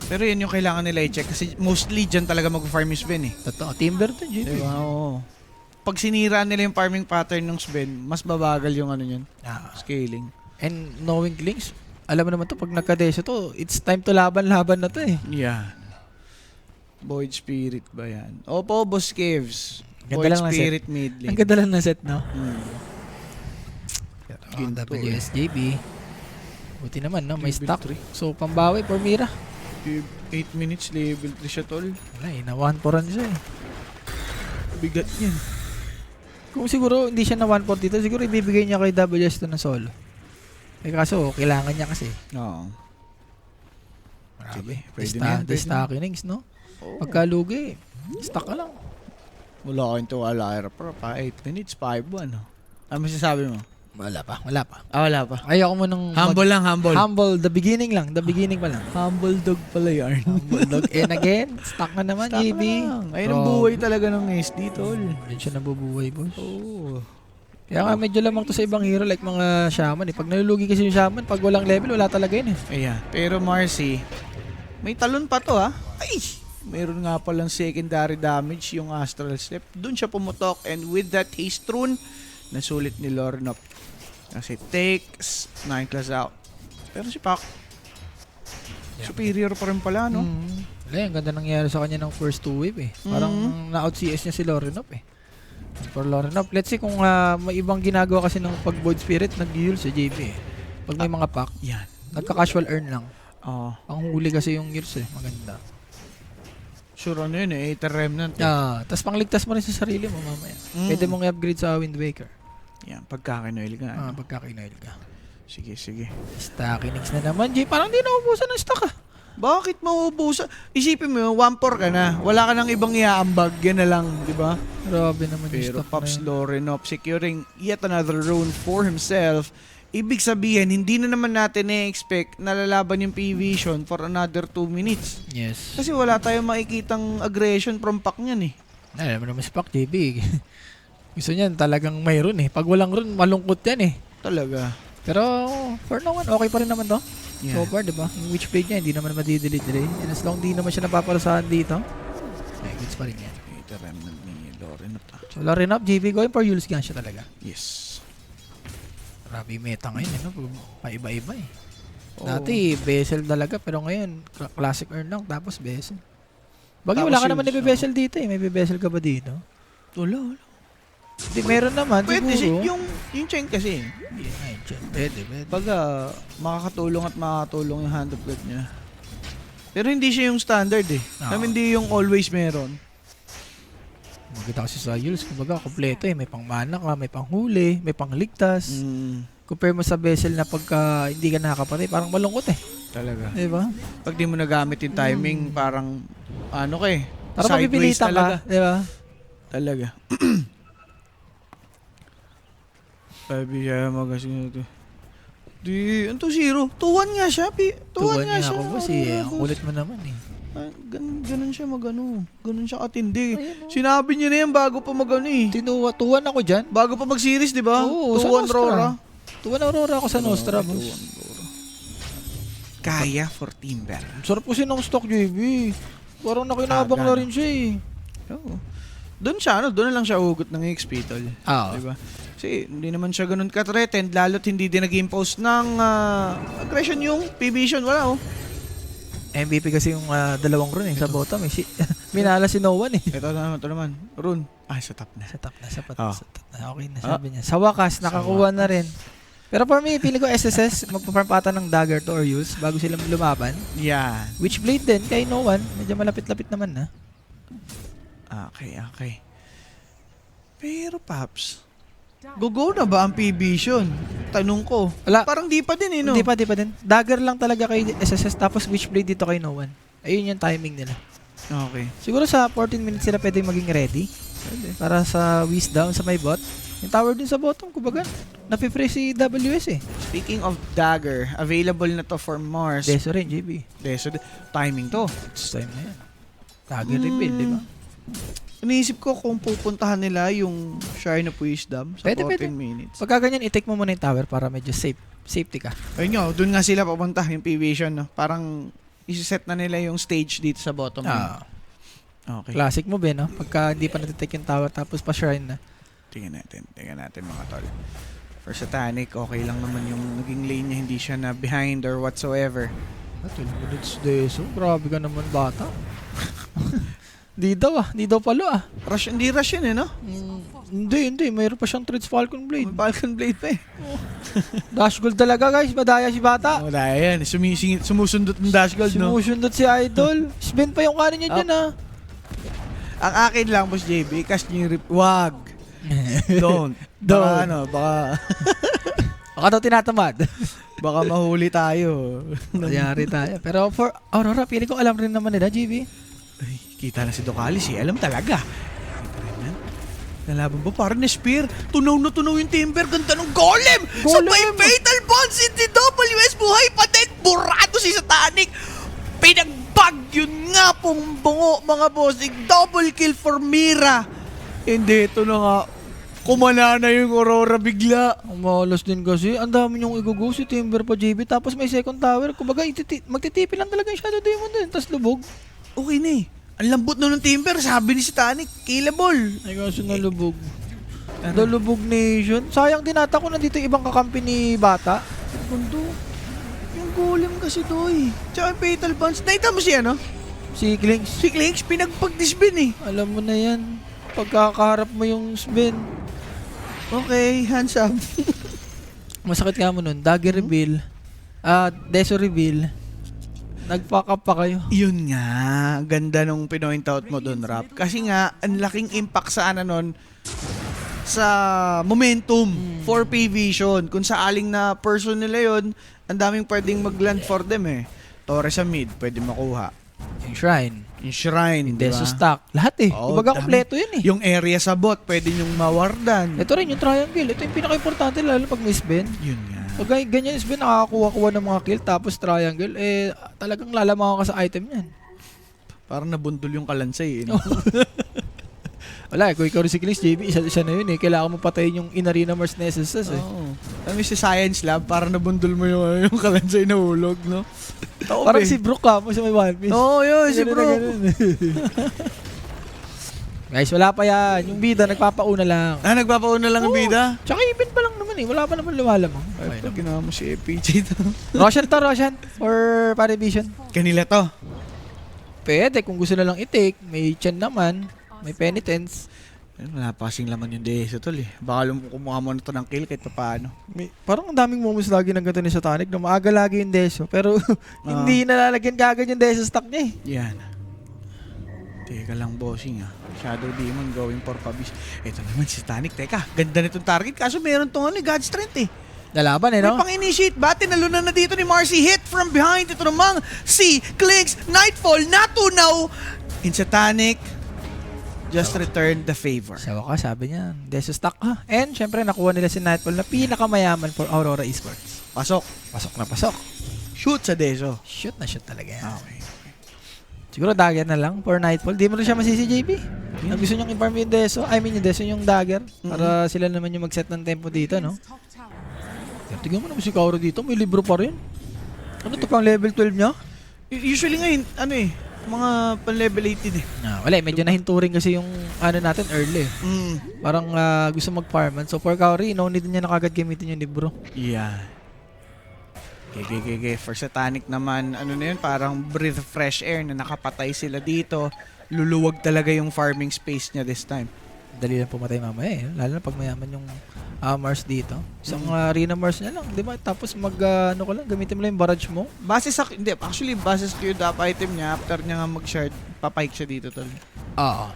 Pero yun yung kailangan nila i-check kasi mostly dyan talaga mag-farm yung Sven eh. Totoo. Timber to, JB. Diba? Oo. Pag sinira nila yung farming pattern ng Sven, mas babagal yung scaling. And knowing Links, alam mo naman to, pag nagka-desyo to, it's time to laban na to eh. Yeah. Void Spirit ba yan? Opo, Boss Caves. Ganda Void lang ng Spirit mid lane. Ang ganda lang na set, no? Ginto WSJB. Buti naman, no? May Level stock. 3. So, pambawi for Mira. 8 minutes, level 3 siya, tol. Wala eh, na 1-4 siya eh. Bigat yan. Kung siguro hindi siya na 1-4 dito, siguro ibibigay niya kay WS to na solo. Eh kaso, kailangan niya kasi. Oo. Marami. Pwede na yan. Destakinings, no? Oo. Pagkalugi, stock ka lang. Wala kayong tuwala kay Rapper pa. 8 minutes, 5-1. Ano masasabi mo? Wala pa. Wala pa. Ayoko mo nung... Humble lang, humble. Humble, the beginning lang. The beginning pa lang. Humble dog pala yarn. Humble dog. And again, stock na naman, Stock JB. lang. Ayun ang buhay talaga ng SD, tol. Ayun siya nabubuhay, boss. Oo. Kaya nga medyo lamang to sa ibang hero like mga shaman eh. Pag nalulugi kasi yung shaman, pag walang level, wala talaga yun eh. Ayan. Pero Marcy, may talon pa to ha. Ay! Meron nga palang secondary damage yung Astral Step. Doon siya pumutok and with that haste rune, nasulit ni Lornop. Kasi takes 9 class out. Pero si Pac, superior pa rin pala, no? Wala, ang ganda nangyari sa kanya ng first 2 wave eh. Parang na-out-CS niya si Lorenop eh. For Lorenop, let's see kung may ibang ginagawa kasi ng pag-Void Spirit, nag-heal si JB eh. Pag may mga pack, Yan. nagka-casual earn lang. Oo. Ang huli kasi yung heals eh, maganda. Sure ano yun eh, Aether Remnant. Tapos pangligtas mo rin sa sarili mo mamaya. Pwede mong i-upgrade sa Wind Waker. Yan, pagkakinoil ka. Ano? Pagka-kinail ka. Sige. Stackinix na naman, J. Parang di naubusan ng stock ah. Bakit mauubusan? Isipin mo yun, 1-4 ka na. Wala ka nang ibang iaambag. Yan na lang, di ba? Grabe naman yung Pero stock Pops na yun. Lorenop securing yet another rune for himself. Ibig sabihin, hindi na naman natin na-expect na lalaban yung P-Vision for another 2 minutes. Yes. Kasi wala tayong makikitang aggression from Pac niyan eh. Alam mo naman si Pac, JB. Gusto niyan talagang mayroon eh. Pag walang run, malungkot yan eh. Talaga. Pero for now, okay pa rin naman to. Yeah. So far, di ba? Yung witch blade niya, hindi naman madidelete. And as long di naman siya napaparusahan dito, goods pa rin yan. Ito remnant ni Lorenop. So, Lorenop, JB, going for Yule's Gun siya talaga. Yes. Grabe yung meta ngayon, eh, no? Paiba-iba eh. Oo. Dati, Vessel talaga, pero ngayon, classic earn lang, tapos Vessel. Bagay, Tapos wala ka Yule's, naman nag-Vessel dito eh. May Vessel ka ba dito? Wala. Hindi, meron naman, Pwede siguro. yung chain kasi. Ay, pwede. Pag makakatulong at makakatulong yung hand of God niya. Pero hindi siya yung standard eh. Hindi yung always meron. Magkita kasi sa Yules, kumbaga, kompleto eh. May pang mana ka, may pang huli, may pang ligtas. Compare mo sa Vessel na pagka hindi ka nakakapatay, parang malungkot eh. Talaga. Diba? Pag di mo nagamit yung timing, parang ano ka eh. Parang Sideways mapipilitan talaga. ka. Diba? Talaga. Sabi siya magasin ito. Di, ano to 0? 2-1 nga siya. 2-1 nga siya. ako boss eh. Ang kulit mo naman eh. Ganun siya magano. Ganun siya katindi. Sinabi niya na yan bago pa magano eh. Tuwan ako dyan. Bago pa mag-series, di ba? Oo, sa 2-1 Nostra. Rora. Tuwan Aurora ako sa Nostra, boss. Kaya for Timber. Sarap kasi ng stock, JB. Parang nakinabang na rin siya eh. Oo. Doon siya, doon na lang siya ugot ng XP, tol. Oo. Diba? Kasi hindi naman siya ganun ka-threatened, lalo't hindi din nag-impose ng aggression yung P-Vision. Wala, oh. MVP kasi yung dalawang run eh, sa bottom eh. Minala si no one eh. Ito naman. Rune. Sa top na. Sa top na, sapat Oh. na, sa top na. Okay na, sabi niya. Sa wakas, nakakuha na rin. Pero for me, feeling ko SSS, magpa-farm pa ata ng dagger to or use bago sila lumaban. Yan. Witchblade din, kay no one. Medyo malapit-lapit naman na. Okay. Pero, Paps, go na ba ang P-Vision? Tanong ko. Wala. Parang di pa din, no? Hindi pa din. Dagger lang talaga kay SSS, tapos Witchblade dito kay no one. Ayun yung timing nila. Okay. Siguro sa 14 minutes sila pwedeng maging ready. Para sa whiz down sa may bot. Yung tower din sa bottom, kumbaga. Napi-free si WS eh. Speaking of dagger, available na to for Mars. Deso rin, JB. Deso, timing to. It's time na yan. Dagger reveal, di ba? Iniisip ko kung pupuntahan nila yung Shrine of Wisdom sa Pwede, 14 minutes. Pagka ganyan, i-take mo muna yung tower para medyo safety ka. Ayun nga, doon nga sila papunta, yung P-Vision. No? Parang isi-set na nila yung stage dito sa bottom lane. Okay. Classic mo, Ben, no? Pagka hindi pa natitake yung tower tapos pa-shrine na. Tingnan natin mga tol. For Satanic, okay lang naman yung naging lane niya, hindi siya na behind or whatsoever. 12 minutes Deso. Grabe ka naman, bata. Di daw palo ah. Hindi rush yun no? Hindi. Mayroon pa siyang Threads Falcon Blade. May Falcon Blade pa Dash gold talaga, guys. Madaya si bata. Wala yan, sumusundot ng Dash Gold, no? Simusundot si Idol. Spin pa yung kanin niya dyan ah. Ang akin lang, Boss JB, cast niyo yung wag. Don't. Don't. Baka Baka daw tinatamad. baka mahuli tayo. Nangyari tayo. Pero for Aurora, pili ko alam rin naman nila, JB. Ay, kita na si Docalis eh. Alam talaga. Kita rin yan. Nalaban ba? Parang na spear. Tunaw na tunaw yung Timber. Ganda ng golem! Sabay fatal bond si TWS. Buhay pa din. Burado si Satanic. Pinagbag yun nga pong bungo mga bossing. Double kill for Mira. Hindi, ito na nga. Kumana na yung Aurora bigla. Ang malas din kasi. Ang dami niyong igugo si Timber pa, JB. Tapos may second tower. Kumbaga, magtitipi lang talaga yung Shadow Demon din. Tapos lubog. Okay na eh. Ang lambot na ng Timber. Sabi ni Satanic, killable. Ay kaso na lubog. The Lubog Nation. Sayang dinata ko nandito yung ibang kakampi ni Bata. Kundo. Yung golem kasi to eh. Tsaka yung fatal bonds. Nakita mo siya, no? Si Klinks. Si Clinks, pinagpag-disbin eh. Alam mo na yan. Pagkakaharap mo yung spin. Okay, hands up. Masakit nga mo nun. Dagger reveal. Deso reveal. Nag-fuck up pa kayo. Yun nga. Ganda nung pinoint out mo doon, Rap. Kasi nga, ang laking impact sa nun, sa momentum for P-Vision. Kung saaling na person nila yun, ang daming pwedeng mag-land for them eh. Torre sa mid, pwede makuha. Yung Shrine. Yung Shrine, Yung di Deso ba? Stack. Lahat eh. Oo, Kumbaga dami. kompleto yun eh. Yung area sa bot, pwede nyong mawardan. Ito rin yung triangle. Ito yung pinaka-importante lalo pag may spin. Yun nga. Pag ganyan spin, nakakakuha-kuha ng mga kill tapos triangle, talagang lalamangan ka sa item yan. Parang nabundol yung kalansay eh. No? Wala kung ikaw rin si Klinks, JB, isa na yun eh. Kailangan mo patayin yung in-arena Mars Nessus eh. Oo. Alam mo si Science Lab, parang nabundol mo yung kalansay na hulog, no? Parang si Brook ka mo sa may One Piece. Oo, yun, si Ganun na Bro. ganun. Guys, wala pa yan. Yung bida, nagpapauna lang. Nagpapauna lang ang Oo. bida? Tsaka even pa lang naman eh. Wala pa naman lumalamang. Ay, pag ginawa mo si FPJ to. Roshan to, Roshan. For Parivision. Kanila to. Pwede, kung gusto na lang i-take. May Chen naman. May Penitence. Wala pa kasing laman yung DS tol eh. Baka kumuha mo na to ng kill kahit pa paano. Parang ang daming moments lagi ng ganito ni Satanic na maaga lagi yung Deso. Pero hindi nalalagyan kagad yung Deso stock niya eh. Yan. Teka lang bossing ah. Shadow Demon going for Pabis. Ito naman si Satanic. Teka, ganda nitong target. Kaso meron tong God Strength eh. Lalaban eh, May no? pang-initiate ba? Tinalunan na dito ni Marcy. Hit from behind. Ito namang si Clinks. Nightfall. Natunaw. In Satanic, just return the favor. Sa wakas, sabi niya, Deso stock ha. And syempre, nakuha nila si Nightfall na pinakamayaman for Aurora Esports. Pasok. Pasok na pasok. Shoot sa Deso. Shoot na shoot talaga yan. Okay. Siguro dagger na lang for Nightfall. Di mo rin siya masisi, JB. Ang gusto niyang i-farm yung Deso. I mean, yung Deso yung dagger. Para sila naman yung mag-set ng tempo dito, no? Pero tignan mo naman si Kaoro dito. May libro pa rin. Ano to pang level 12 niya? Usually ngayon, mga pan-level 18 eh. Wala, medyo nahinturing kasi yung natin early. Parang gusto mag-farman. So for Kaori, no need niya na kagad gamitin yung libro. Yeah. Okay. For Satanic naman, na yun, parang breathe of fresh air na nakapatay sila dito. luluwag talaga yung farming space niya this time. Dali lang pumatay mamaya eh. Lalo na pag mayaman yung Mars dito. Isang arena Mars niya lang, di ba? Tapos ano ko lang, gamitin mo lang yung barrage mo. Base sa queued up item niya, after niya nga mag-shard, papike siya dito tol. Oo.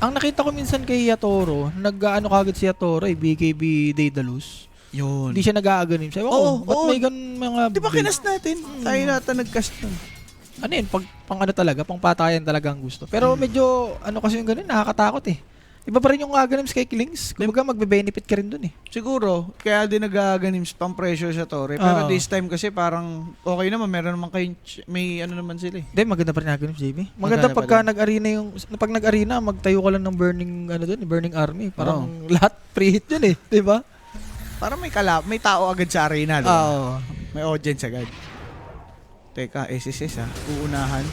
Ang nakita ko minsan kay Yatoro, nag-ano kagad si Yatoro, BKB Daedalus. Yun. Hindi siya nag-aaganim. Sabi ko, ba't may ganun mga... Di ba kinas natin? Tayo nata nag-cast nun. Ano yun, pang ano talaga, pang patayan talaga ang gusto. Pero medyo, ano kasi yung ganun, nakakatakot eh. Iba pa rin yung aganim kay Klings. Kumbaga magbe-benefit ka rin dun eh. Siguro, kaya din nag-ganim pang pressure sa Torre. Pero this time kasi parang okay naman, meron naman kayong, may ano naman sila eh. Hindi, maganda pa rin aganim, JB. Maganda Maganda pa pagka din. pag nag-arena, magtayo ka lang ng burning army. Parang lahat preheat yun eh, di ba? Parang may tao agad sa arena. Diba? Oo. May audience agad. Teka, SSS uunahan.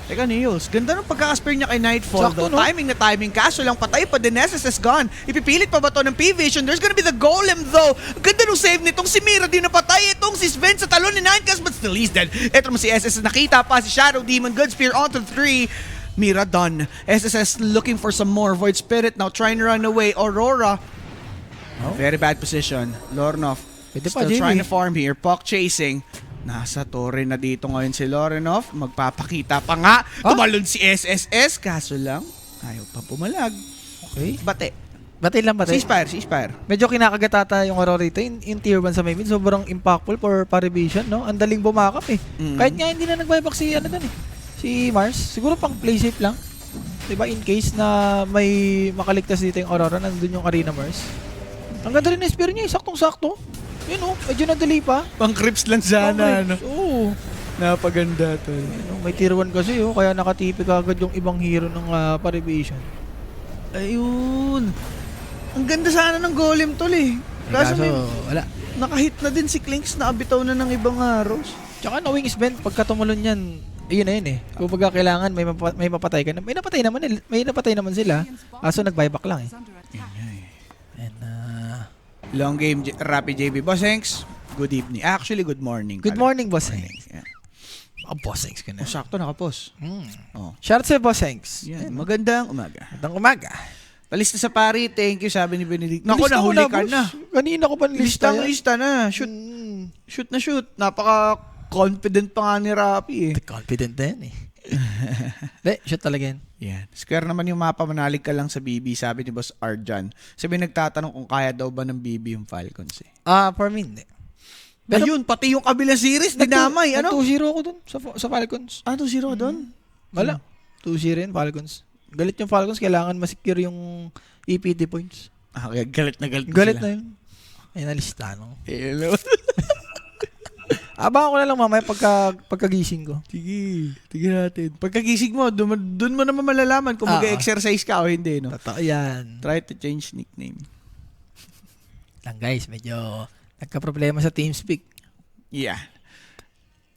Teka, Niels, ganda ng pagkaka-spare niya kay Nightfall. Sakto, Though. no? Timing na timing, kaso lang patay pa din, SSS gone. Ipipilit pa ba to ng P-Vision? There's gonna be the golem though. Ang ganda nung save nitong si Mira, di napatay. Itong si Sven sa talon ni Ninecast, but still he's dead. Ito naman si SSS, nakita pa si Shadow Demon, good spear onto the 3. Mira done. SSS looking for some more. Void Spirit now trying to run away. Aurora, very bad position. Lornoff, Pwede pa, still Jimmy. trying to farm here. Puck chasing. Nasa torre na dito ngayon si Lorenov. Magpapakita pa nga. Tumalon si SSS. Kaso lang, ayaw pa pumalag. Okay. Bate. Batay lang, batay. Ceasefire. Medyo kinakagatata yung Aurora rito. In tier 1 sa main, sobrang impactful for Parivision, no? Ang daling bumakap eh. Kahit nga hindi na nag-buyback si si Mars. Siguro pang play safe lang. Diba? In case na may makaligtas dito yung Aurora, nandun yung Arena Mars. Ang ganda rin na spear niya, saktong-sakto. Yun medyo nadali pa. Pang creeps lang sana. No? Oo. Napaganda to. May tier 1 kasi kaya nakatipik agad yung ibang hero ng Parivision. Ayun. Ang ganda sana ng golem tol eh. Kaso wala. nakahit na din si Klinks na abitaw na ng ibang arrows. Tsaka na wings bend, pagka tumalon yan, ayun na yun eh. Kung baga kailangan may mapatay ka na. May napatay naman sila. Kaso nag-buyback lang eh. And Long game, Rapid JB. Boss Hanks, good evening. Actually, good morning. good morning, Boss Hanks. Yeah. Boss Hanks ka na. Sakto nakapos. Oh. Shout out sa Boss Hanks. Yan. Magandang umaga. Magandang umaga. Palista sa pari, thank you, sabi ni Benedict. Naku, Nilista ko nahuli ka boss. na. Kanina ko pa nilista yan. Lista na. Shoot na shoot. Napaka-confident pa nga ni Rapi eh. Confident na yan eh. Hindi, shoot talaga yan. Yan. Square naman yung mapa, manalig ka lang sa BB, sabi ni Boss Arjan. Sabi nagtatanong kung kaya daw ba ng BB yung Falcons eh. For me, hindi. Pero ayun, pati yung kabilang series, dinamay. Ano? 2-0 ako dun sa Falcons. 2-0 doon? Wala. 2-0 yun, Falcons. Galit yung Falcons, kailangan masecure yung EPD points. Kaya galit na Galit sila. na yun. Ay, nalista, no? Hello. Abangan ko na lang mamaya pagkagising ko. Sige natin. Pagkagising mo, doon mo naman malalaman kung mag-exercise ka o hindi, no? Totoo yan. Try to change nickname. Lang guys, medyo nagka-problema sa TeamSpeak. Yeah.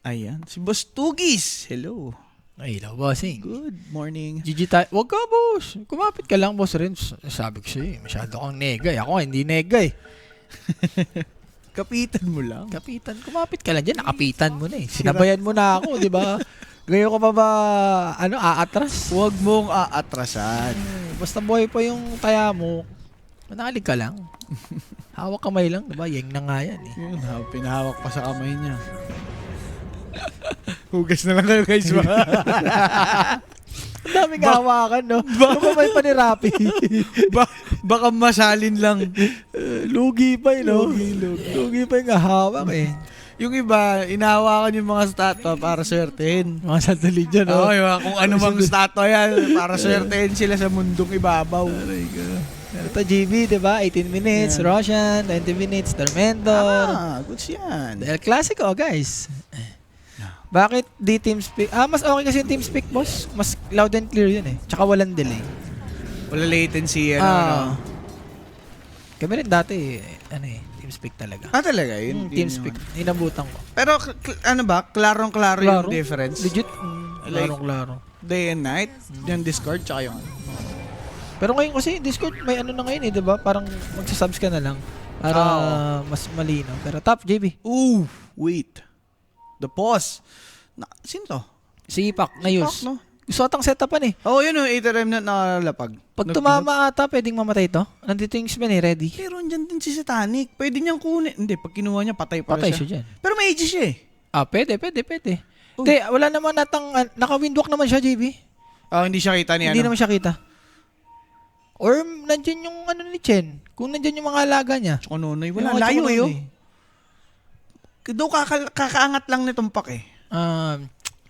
Ayan. Si Boss Tugis. Hello. Ay, hello, bossing. Good morning. GG tayo. Wag ka, boss. Kumapit ka lang, boss Renz. Sabi ko sa'yo, masyado kang negay. Ako, hindi negay. Kapitan mo lang. Kapitan, kumapit ka lang dyan. Nakapitan mo na eh. Sinabayan mo na ako, di ba? Ngayon ko pa ba, aatras? Huwag mong aatrasan. Basta boy pa yung taya mo, manalig ka lang. Hawak kamay lang, di ba? Yeng na nga yan eh. Yun, pinahawak pa sa kamay niya. Hugas na lang kayo guys. Ang daming hawakan, no? Lumamay pa ni Rappi. Baka masalin lang. Lugi pa eh, no? Lugi pa yung hawak eh. Yung iba, inahawakan yung mga statwa para swertehin. Mga sandali dyan, no? Oo, kung ano mang statwa yan, para swertehin sila sa mundong ibabaw. Ito, GB, di ba? 18 minutes, Yan. Roshan, 20 minutes, Tormentor. Goods yan. El Clasico, guys. Bakit di TeamSpeak? Mas okay kasi yung TeamSpeak, boss. Mas loud and clear yun eh. Tsaka walang delay. Wala latency, ano. Kami rin dati, TeamSpeak talaga. Talaga yun? TeamSpeak. Inabutan ko. Pero, ano ba? Klarong-klaro yung difference? Legit. Like, Klarong-klaro. Day and night? Yung Discord, tsaka yung Pero ngayon kasi, Discord, may ano na ngayon eh, di ba? Parang magsasubs ka na lang. Para mas malinaw. Pero top, JB. Wait. The pause. Sino to? Si Pak, Ngayos. No? Gusto atang setupan eh. Oo, yun yung 8 remnant na lapag. Pag tumama ata, pwedeng mamatay to. Nandito yung Sven eh, ready. Pero andyan din si Satanic. Pwede niyang kunin. Hindi, pag kinuha niya, patay pa Patay siya. siya dyan. Pero may Aegis siya eh. Ah, pwede. Uy. Hindi, wala naman natang, naka-windwalk naman siya, JB. Hindi siya kita ni Hindi ano. naman siya kita. Or nandyan yung ano ni Chen. Kung nandyan yung mga alaga niya. Tsaka Nonoy. Yung Wala, mga layo tsaka eh. Nonoy. Daw kakaangat lang nitong pak eh.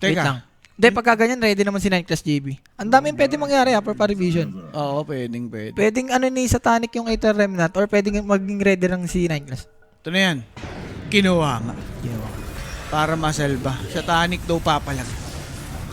Wait Teka. lang. Hindi, pagka ganyan, ready naman si 9 Class JB. Ang daming pwede mangyari per revision. Oo, pwedeng. Pwedeng ano ni Satanic yung 8 remnant or pwedeng maging ready lang si 9 Class. Ito na yan. Kinuha nga. Para maselba. Satanic daw papalag.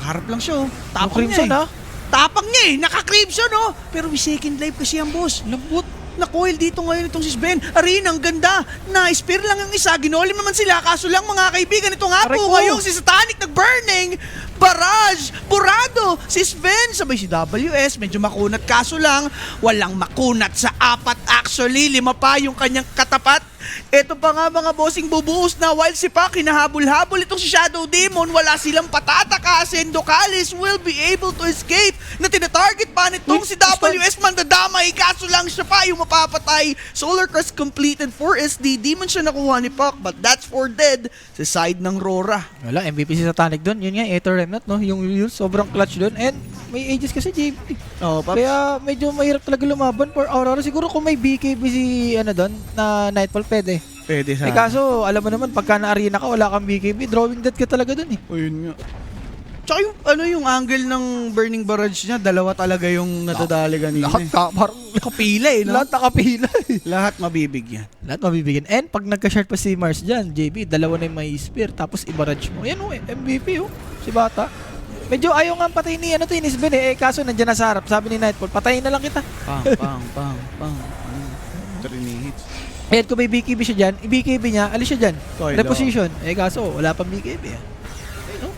Harap lang siya oh. Tapang niya Crimson eh. Tapang niya eh. Naka-Crimson oh. Pero may second life kasi ang boss. Lambot. Na-coil dito ngayon itong si Sven. Arena, ang ganda. Na-spear lang ang isa. Ginolim naman sila. Kaso lang mga kaibigan, ito nga Aray po ko. ngayong si Satanic nag-burning. Barrage. Burado. Si Sven. Sabay si WS. Medyo makunat. Kaso lang, walang makunat sa 4 actually. 5 pa yung kanyang katapat. Ito pa nga mga bossing bubuhos na while si Pak hinahabol-habol itong si Shadow Demon, wala silang patatakasin. Docalis will be able to escape na tinatarget pa nitong si WS mandadamay. Kaso lang siya pa yung mapapatay. Solar Crest completed 4 SD. Di man siya nakuha ni Pak, but that's for dead sa side ng Rora. Wala, MVP si Satanic doon. Yun nga, 8 remnant, no? Yung sobrang clutch doon. And may ages kasi JB. Oh, Paps. Kaya medyo mahirap talaga lumaban for Aurora. Siguro kung may BKB si ano doon na Nightfall, pwede. Pwede sa... Kaso, alam mo naman, pagka na-arena ka, wala kang BKB, drawing dead ka talaga doon eh. O yun nga. Tsaka yung angle ng burning barrage niya, dalawa talaga yung nadadali ganina. Lahat parang Kapila eh, no? lahat nakapila eh. Lahat mabibigyan. Lahat mabibigyan. And pag nagka-short pa si Mars dyan, JB, dalawa na yung may spear, tapos i-barrage mo. Yan o, MVP o, si Bata. Medyo ayaw nga patayin ni Sven eh. Kaso nandiyan na sa harap. Sabi ni Nightfall, patayin na lang kita. Pang. 3 hits. Eh, kung may BKB siya dyan, i-BKB niya, alis siya dyan. Toy, Reposition. Eh, kaso, wala pang BKB ah.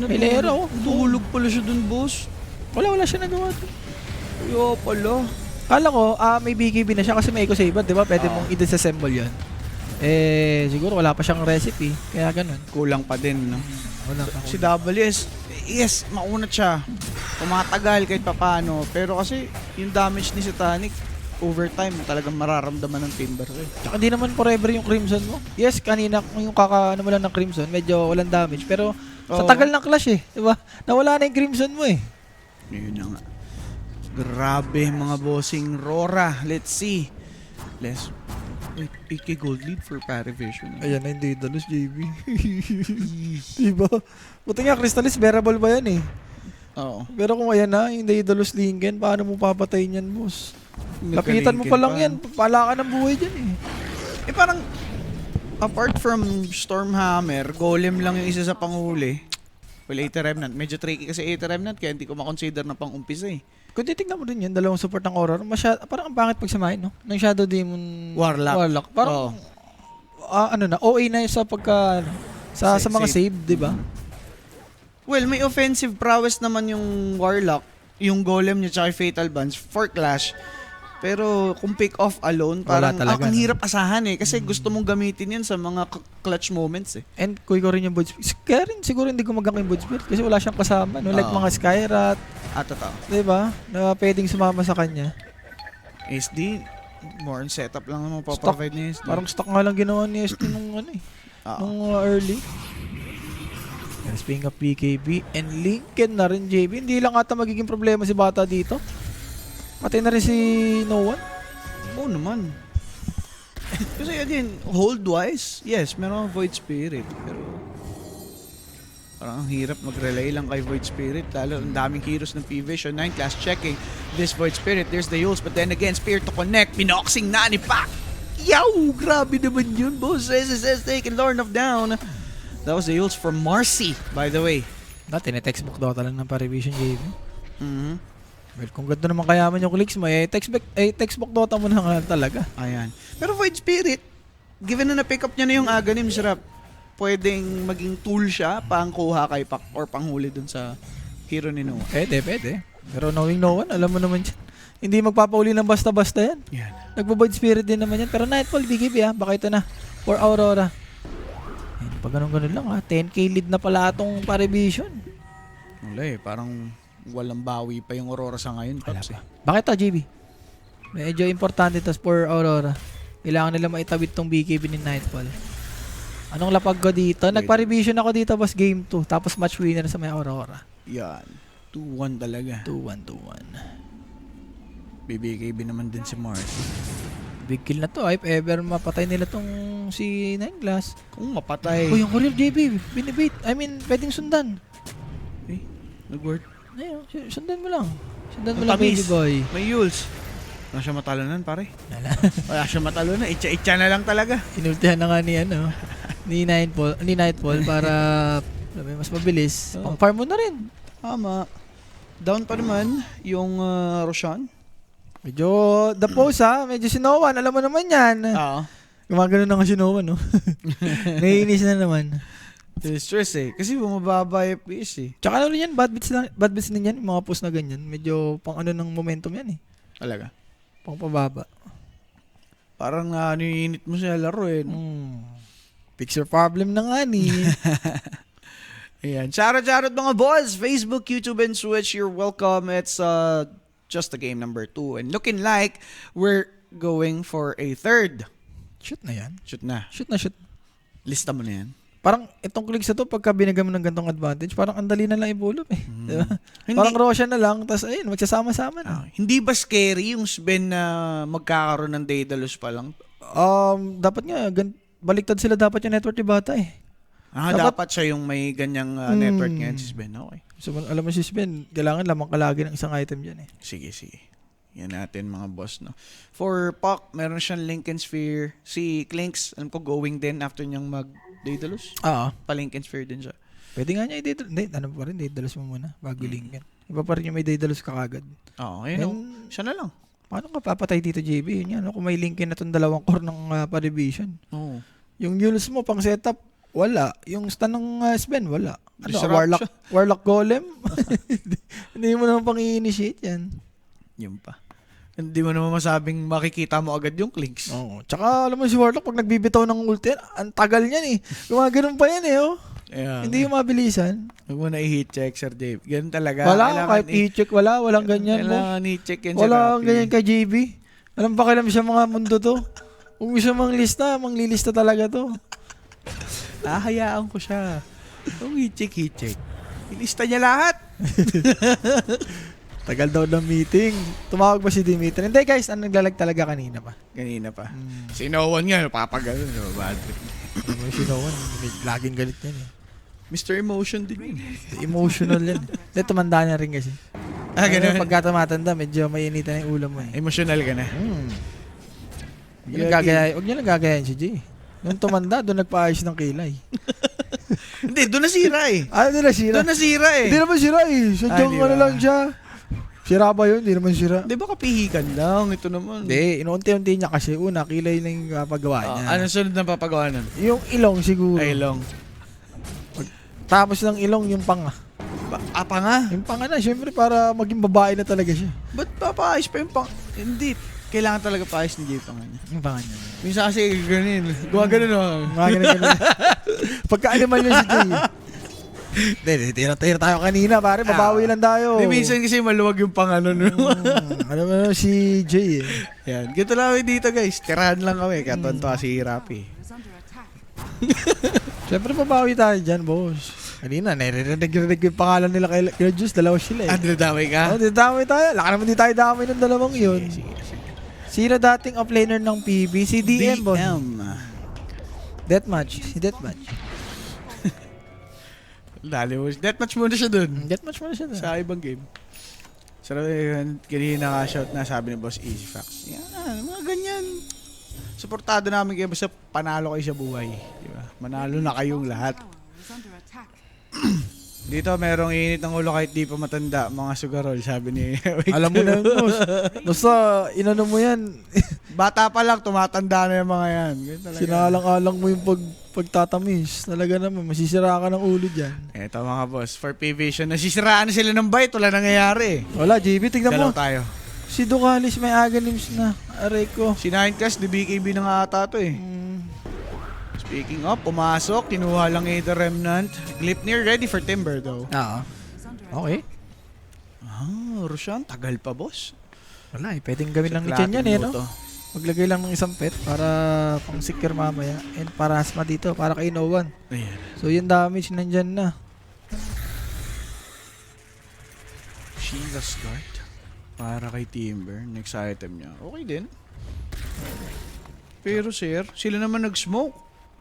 May lera oh. Tulog pala siya dun, boss. Wala siya nagawa doon. Kaya pala. Kala ko, may BKB na siya kasi may eco saver, di ba? Pwede mong i-disassemble yun. Eh, siguro wala pa siyang recipe. Kaya ganun. Kulang pa din, no? Wala pa. Si WS, yes, maunat siya. Tumatagal kahit papano. Pero kasi, yung damage ni Satanic, overtime, talagang mararamdaman ng Timber. Tsaka hindi naman forever yung Crimson mo. Yes, kanina yung kakaano mo lang ng Crimson, medyo walang damage. Pero sa tagal ng clash eh, di ba? Nawala na yung Crimson mo eh. Yun na nga. Grabe mga bossing Rora. Let's see. Let's 8k gold lead for Parivision. Ayan na yung Daedalus, JB. Diba? Buti nga, Crystallis, bearable ba yan eh? Oo. Pero kung ayan na, yung Daedalus Lingen, paano mo papatayin yan, boss? Kapitan mo pa lang yan, pala ka ng buhay dyan eh. Eh parang, apart from Stormhammer, Golem lang yung isa sa panghuli. Well, 8 Remnant. Medyo tricky kasi 8 Remnant, kaya hindi ko makonsider na pang-umpisa eh. Kung titignan mo rin yan, dalawang support ng Aurora, parang ang pangit pagsamahin, no? Ng Shadow Demon Warlock. Parang, OA na sa pagka, sa mga save, di ba? Well, may offensive prowess naman yung Warlock, yung Golem niya tsaka yung Fatal Bands for Clash. Pero kung pick off alone, parang talaga, ang no? hirap asahan eh. Kasi gusto mong gamitin yan sa mga clutch moments eh. And kuy ko rin yung Void Spirit. Kaya rin siguro hindi gumagamit yung Void Spirit kasi wala siyang kasama, no? Like mga Skyrat, Totoo. di ba? Na pwedeng sumama sa kanya. SD, more on setup lang naman paprovide ni SD. Parang stock nga lang ginawa ni SD nung nung early. And speaking of PKB and Lincoln na rin, JB, hindi lang ata magiging problema si Bata dito. Pati na rin si No One. Oo naman. Kasi again, hold-wise, yes, meron akong Void Spirit. Pero parang ang hirap mag-relay lang kay Void Spirit. Lalo ang daming heroes ng P-Vision 9 class checking this Void Spirit. There's the Yules, but then again, Spear to connect. Binoxing na ni Pak. Yow! Grabe naman yun, boss. SSS taking Lorn of Down. That was the Yules from Marcy, by the way. Dati na textbook Dota lang ng Parivision, JB. Mhm. Well, kung ganda naman kayaman yung clicks mo, textbook Dota mo na nga talaga. Ayan. Pero Void Spirit, given na na-pick up niya na yung Aghanim, sarap. Pwedeng maging tool siya, pangkuha kay Pak or panghuli dun sa hero ni Noah. Pwede. Pero knowing No One, alam mo naman yan. Hindi magpapauli ng basta-basta yan. Yan. Nagbo-Void Spirit din naman yan. Pero Nightfall, BKB baka ito na. For Aurora. Pag ganun lang 10k lead na pala itong Parivision. Wala eh, parang Walang bawi pa yung Aurora sa ngayon, Wala Paps. pa. Bakit to, JB? Medyo importante to for Aurora. Kailangan nila maitabit tong BKB ni Nightfall. Anong lapag ko dito? Nagpa-revision ako dito, boss, game 2. Tapos match winner sa may Aurora. Yan. 2-1 talaga. 2-1, 2-1. BBKB naman din si Mars. Big kill na to. If ever mapatay nila tong si Nine Glass. Kung mapatay. Oh, yung Courier JB. Binibait. I mean, pwedeng sundan. Nag-work. Ayun, sundan mo lang. Sundan mo Ang lang, baby tamis. boy. May Yules. Wala siya matalunan, pare. Wala. Wala siya matalunan. Itcha-itcha na lang talaga. Inultihan na nga ni, ni Nightfall para mas mabilis. Oh. Pang-farm mo na rin. Tama. Down pa naman yung Roshan. Medyo the post medyo sinowan. Alam mo naman yan. Oo. Gumagano na nga sinowan, no? Naiinis na naman. Stress kasi bumababa yung FPS Tsaka ano rin yan, bad beats din yan, yung mga post na ganyan. Medyo pang ano ng momentum yan eh. Talaga. Pang pababa. Parang niinit mo sa laro Fix your problem na nga ni. Ayan. Shoutout mga boys. Facebook, YouTube, and Switch. You're welcome. It's just the game number 2. And looking like we're going for a third. Shoot na yan. Shoot na. Shoot na shoot. Lista mo na yan. Parang itong clicks na to, pagka binigyan mo ng gantong advantage, parang ang dali na lang i-pull up eh. Diba? Hindi- Parang Roshan na lang, tapos ayun, magsasama-sama na. Hindi ba scary yung Sven na magkakaroon ng Daedalus pa lang? Dapat nga, baliktad sila dapat yung network ni Bata eh. Dapat siya yung may ganyang network ngayon si Sven. Okay. So, alam mo si Sven, kailangan lamang kalagi ng isang item dyan eh. Sige. Yan natin mga boss, no. For Puck, meron siyang Lincoln Sphere. Si Clinks, alam ko going din after niyang mag-Daedalus. Oo. Pa Lincoln Sphere din siya. Pwede nga niya i-Daedalus. Hindi, ano pa rin, Daedalus mo muna bago Lincoln. Iba pa rin yung may Daedalus ka kagad. Oo, ayun. Siya na lang. Paano ka papatay dito, JB? Yun yan, kung may Lincoln na itong dalawang core ng pa-revision. Oo. Yung Yules mo, pang setup, wala. Yung stun ng Sven, wala. Ano, Disrupt Warlock Golem? Hindi mo naman pang i-initiate yan. Yun pa. Hindi mo naman masabing makikita mo agad yung Clinks. Oo. Tsaka, alam mo si Warlock, pag nagbibitaw ng ulti, ang tagal niyan eh. Gumaganon pa yan eh, oh. Yeah. Hindi yung mabilisan. Huwag mo na i-heat check, Sir Dave. Ganun talaga. Wala, kahit i-check, walang ganyan mo. Kailangan i-check yan, Sir Wala Rafi. kang ganyan kay JB. Alam pa kailan siya mga mundo to. Kung gusto manglista, manglilista talaga to. Hayaan ko siya. Kung i-check. Ilista niya lahat. Tagal daw ng meeting. Tumawag ba si Dimitri? Hindi guys, naglalag talaga kanina pa. Kanina pa. Si Nowan nga, papagano. Bad trip. Si Noan, laging galit yan eh. Mr. Emotion din yun. Emotional yan. Hindi, tumanda na rin kasi. Ganun. Pagka tumatanda, medyo mainita na yung ulam mo eh. Emotional ka na. Huwag niya lang gagayahin si Jay. Nung tumanda, doon nagpaayos ng kilay. Hindi, doon nasira eh. Doon nasira? Doon nasira eh. Hindi naman sira eh. Sadyang di ba? ano lang siya. Sira ba yun? Hindi naman sira. Di ba kapihikan lang? Ito naman. Hindi, inuunti-unti niya kasi una, kilay na yung pagawa niya. Anong sunod na papagawa nun? Yung ilong siguro. Ay, long. Tapos ng ilong yung panga. Pa nga? Yung panga na, syempre para maging babae na talaga siya. Ba't papaayos pa yung pang... Hindi. Kailangan talaga paayos ni Jay panga niya. Yung panga niya. Minsan kasi ganin. Gawa ganin Mga ganun. Pagka-animal yun si Jay. Hindi, tira tayo kanina, pare. Babawi lang tayo. Hindi, minsan kasi maluwag yung pangano. Ano mo si Jay eh. Yan. Ganito lang kami dito, guys. Tirahan lang kami. Katonto si Rapi. Siyempre, babawi tayo dyan, boss. Kanina, narinig yung pangalan nila kay Juice. Dalawa sila eh. Dinadamay ka? Dinadamay tayo. Laka naman di tayo damay ng dalawang yun. Sige. Sino dating offlaner ng PB? Si DM, boss. Deathmatch. Si Deathmatch. Dali mo. Deathmatch muna siya dun. Deathmatch mo na siya. Sa ibang game. Sarap kanina ka-shout na sabi ni Boss Easy Facts. Yan, mga ganyan. Suportado namin kayo basta panalo kayo sa buhay. Diba? Manalo na kayong lahat. Dito merong init ng ulo kahit di pa matanda. Mga sugarol, sabi ni... Alam mo na yun, boss. Basta, inano mo yan. Bata pa lang, tumatanda na yung mga yan. Sinalang-alang mo yung pagtatamis. Talaga naman, masisira ka ng ulo dyan. Eto mga boss, for P-Vision, nasisiraan na sila ng bite. Wala nangyayari. Wala, JB, tignan mo. Dalaw tayo. Si Ducalis may aganims na. Aray ko. Si Ninecast, di BKB na nga ata to eh. Speaking of, pumasok, kinuha lang Aether Remnant. Gleipnir ready for Timber though. Oo. Okay. Roshan, tagal pa, boss. Wala eh, pwedeng gawin lang ni Sa Chen yan eh, no? minuto. Maglagay lang ng isang pet para pang secure mamaya. And para asma dito, para kay no one. Ayan. So yung damage nandyan na. Sheila's Guard. Para kay Timber. Next item niya. Okay din. Pero sir, sila naman nag-smoke.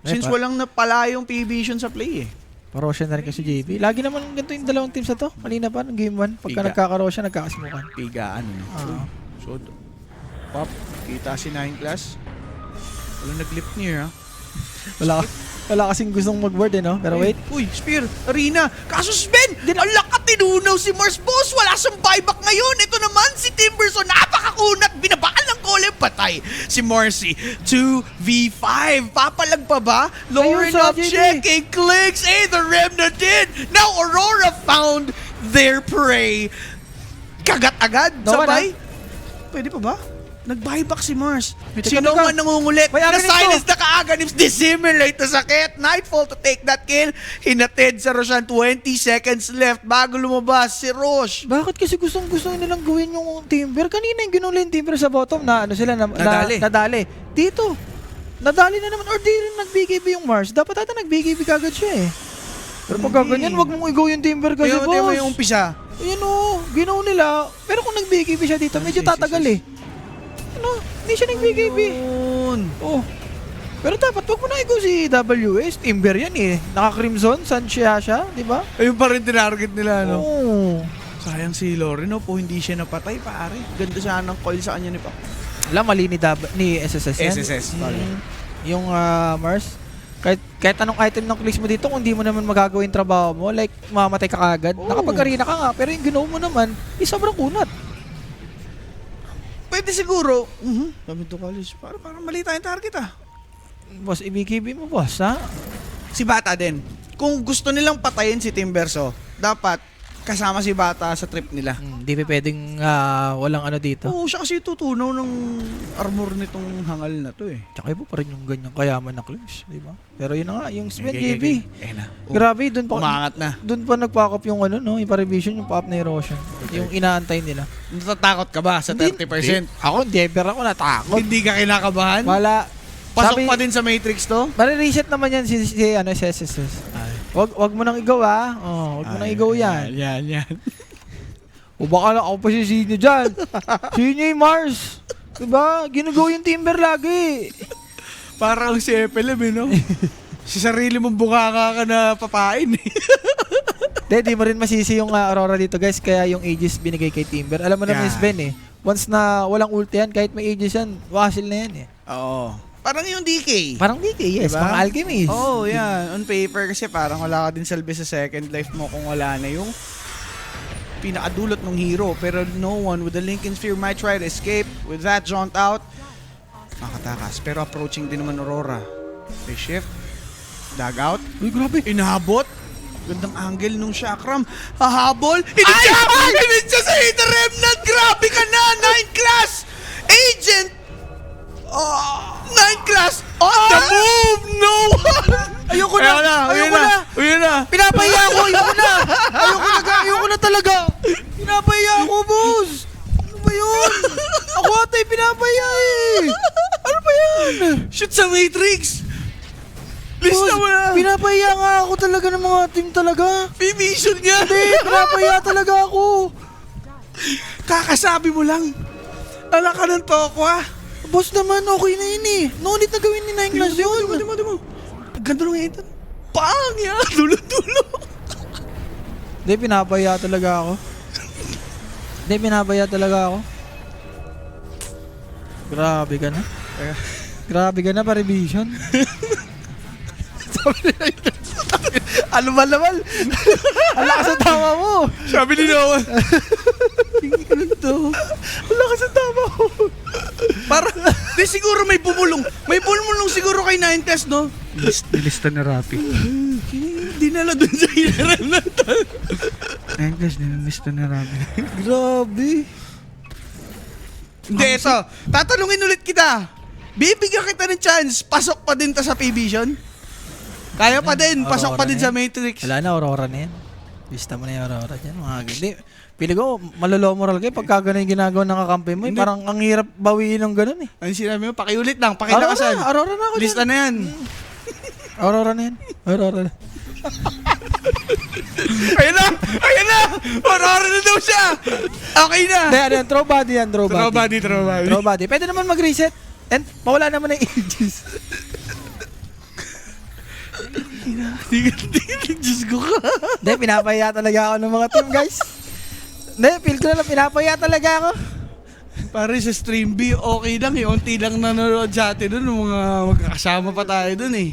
Since walang napala yung P-Vision sa play eh. Parosya na rin kasi JB. Lagi naman ganito yung dalawang teams na to. Kanina pa, ng game 1. Pagka Piga. nagkakarosya, nagkakasmukan. Pigaan, no? So, pop, kita si 9 class. Walang nag-lip near, ha? Wala kasing gustong mag-word eh, no? Pero wait. Uy, Spear, Arena, kasuspend! Ala ka, tinunaw si Mars, boss! Wala siyang buyback ngayon! Ito naman si Timberson, napakakunat! Binabaan ng kole, patay si Marcy. 2v5, papalag pa ba? Lowering Ayun, up, JD. checking, clicks, the Remnant did! Now Aurora found their prey. Kagat agad, No, sabay. Pwede pa ba? Nag-buyback si Mars. Teka, Sino teka. man nangungulit? May aganim Na-silence na kaaganim. Dissimulate na sakit. Nightfall to take that kill. Hinatid sa Roshan. 20 seconds left bago lumabas si Rosh. Bakit kasi gusto nilang gawin yung Timber? Kanina yung ginuli yung Timber sa bottom na ano sila Nadali. nadali. Dito. Nadali na naman or di rin nag-BKB yung Mars. Dapat ata nag-BKB kagad siya eh. Pero pag ganyan, wag mong igaw yung Timber kasi Kaya boss. mo yung umpisa. Ayan o, ginaw nila. Pero kung nag-BKB siya dito, medyo tatagal eh. Ano? Hindi siya nag-BKB. Oh. Pero dapat wag mo na igaw si WS. Timber yan eh. Naka-Crimson, Sansya siya, di ba? Ayun pa rin tinarget nila, no? Oo. Sayang si Loreno po, hindi siya napatay, pare. Ganda sana ng coil sa kanya ni Pak. Alam, mali ni SSS yan. SSS, pare. Yung Mars, kahit anong item ng clicks mo dito, kung di mo naman magagawa yung trabaho mo, like, mamatay ka kagad. Oo. Nakapag-arena ka nga, pero yung ginawa mo naman, sobrang kunat. Pwede siguro. Sabi to college, parang mali tayong target ah. Boss, ibigibig mo, boss, ha? Si Bata din. Kung gusto nilang patayin si Timberso, dapat kasama si Bata sa trip nila. Hindi pa pwedeng walang ano dito. Oo, siya kasi tutunaw ng armor nitong hangal na to eh. Tsaka iba pa rin yung ganyang kayaman na clicks, di ba? Pero yun na nga, yung Sven Okay, JB. okay. Na. Grabe, dun pa Umangat na. Dun pa nagpa-up yung ano, no? Yung pa-revision, yung pa-up na erosion. Yung inaantay nila. Natatakot ka ba sa 30%? Ako, never ako natakot. Hindi ka kinakabahan? Wala. Pasok pa din sa Matrix to? Mare-reset naman yan si SSS. Wag mo nang igaw wag mo nang igaw yan. Yan. O baka lang ako pa si Sinyo dyan. Sinyo yung Mars. Diba? Ginagaw yung Timber lagi. Parang si FLM eh, no? Si sarili mong bukaka ka na papain eh. Di mo rin masisi yung Aurora dito guys. Kaya yung Aegis binigay kay Timber. Alam mo naman yung Sven eh. Once na walang ulti yan, kahit may Aegis yan, wasil na yan eh. Oo. Parang yung DK. Parang DK, yes. Diba? Mga alchemist. Oh, yan. On paper kasi parang wala ka din salbe sa second life mo kung wala na yung pinakadulot ng hero. Pero no one with the Lincoln Sphere might try to escape. With that jaunt out, makatakas. Pero approaching din naman Aurora. They shift. Dag out. Uy, grabe. Inahabot. Gandang angle nung Chakram. Hahabol. Hinidya sa Hidden Remnant. Grabe ka na. 9 class. Agent. 9 class. On the move. No one. Ayoko na. Pinapahiya ako. Ayoko na talaga. Pinapahiya ako, boss. Ano ba yun? Ako atay pinapahiya eh. Ano ba yan? Shoot sa Matrix. Lista mo na. Pinapahiya nga ako talaga ng mga team talaga. P-Vision nga. Hindi, pinapahiya talaga ako. Kakasabi mo lang. Ala ka ng tokwa. Boss naman, okay na yun eh. No need na gawin ni 9 class yun. Di mo. Ganda nung ito. Pang yan. Dulo-dulo. Hindi, pinapahiya talaga ako. Grabe ka na. Grabe ka na, pa-revision. Alumal-lamal. Ala ka sa tama mo. Sabi ni Noah. Ala ka sa tama mo. Para, di siguro may bumulong. May bumulong siguro kay 9 test, no? Nilista na Rapi. Dinala dun sa hinaran na tal. 9 class, nilista na Rapi. Grabe. Hindi, ito. Tatanungin ulit kita. Bibigyan kita ng chance. Pasok pa din ta sa P-Vision? Kaya pa din. Pasok pa din sa Matrix. Wala na, Aurora na yan. Lista mo na yung Aurora dyan. Mga hindi. Pili ko, malolo moral kayo pagka ganun yung ginagawa ng kakampi mo. Hindi. Parang ang hirap bawiin ng ganun eh. Ano sinabi mo? Pakiulit lang, pakilakasan. Aurora na ako dyan. Lista na yan. Aurora na yan. Aurora na. Ayun na! Ayun na! Aurora na daw siya! Okay na! Hindi, ano yan? Throw body yan. Throw body. Throw body, throw body. Throw body. Pwede naman mag-reset. And mawala naman ng ages. Diyos ko ka. Hindi, pinapaya talaga ako ng mga team, guys. Hindi, feel ko na lang, pinapaya talaga ako. Pare sa stream B, okay lang eh. Unti lang nanonood sa atin dun. Mga magkakasama pa tayo dun eh.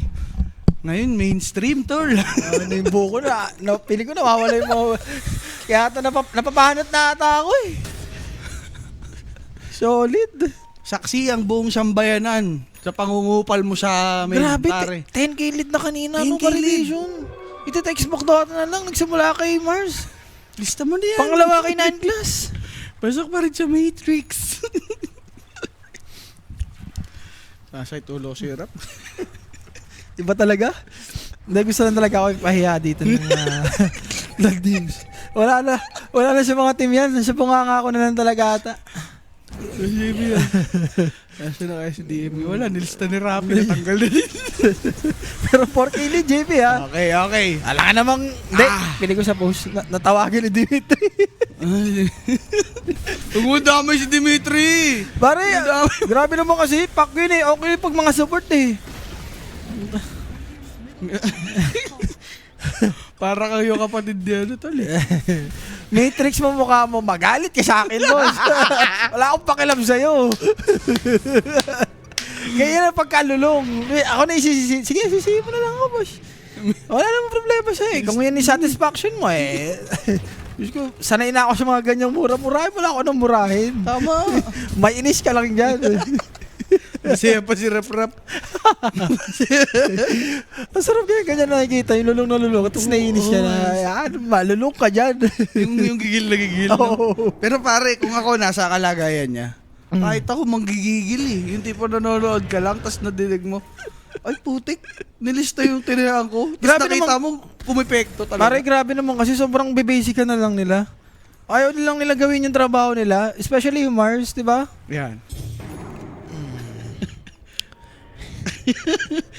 Ngayon, mainstream, tol. Ano yung buko na. Pili ko nawawala yung mga... Kaya ito napapahanot na ata ako eh. Solid. Saksi ang buong sambayanan sa pangungupal mo sa amin, Grabe, pare. 10k lead na kanina. 10K Anong ka-relation? Iti-textbook Dota na lang. Nagsimula kay Mars. Lista mo na yan. Pangalawa kay 9 class. Pasok pa rin sa Matrix. Sasay tulo syrup. Iba talaga? Hindi, gusto lang talaga ako ipahiya dito ng Lag Teams. Wala na sa mga team yan. Sa bunganga ako na lang talaga ata. JB yan. Nasa na kaya si DM. Wala, nilista ni Rappi. Natanggal na din. Pero 4K lead, JP ha. Okay, okay. Ala ka namang... Hindi, pili ko sa post. Natawagin ni Dimitri. Tumudamay si Dimitri. Pare, grabe naman kasi. Pack yun eh. Okay pag mga support eh. Para kayo kapatid niya. Tol eh. Matrix mo mukha mo. Magalit ka sa akin, boss. Wala akong pakialam sa'yo. Ganyan ang pagkalulong. Ako na isisisi. Sige, sisihin mo na lang ako, boss. Wala namang problema siya eh. Kung yan yung satisfaction mo eh. Diyos ko, sanay na ako sa mga ganyang mura-murahin. Wala ako nang murahin. Tama. May inis ka lang dyan. Masaya pa si Rap-Rap. Ang sarap kaya ganyan nakikita. Yung lulong na lulong. Tapos naiinis siya na, malulong ka dyan. yung gigil na gigil. Oo. No? Pero pare, kung ako nasa kalagayan niya, kahit ako manggigigil eh. Yung tipo nanonood ka lang, tapos nadinig mo, ay putik, nilista yung tinahan ko. Tapos Grabe nakita namang- mo, pumipekto talaga. Pare, grabe naman kasi sobrang basic na lang nila. Ayaw nilang nila gawin yung trabaho nila. Especially yung Mars, di ba? Yan.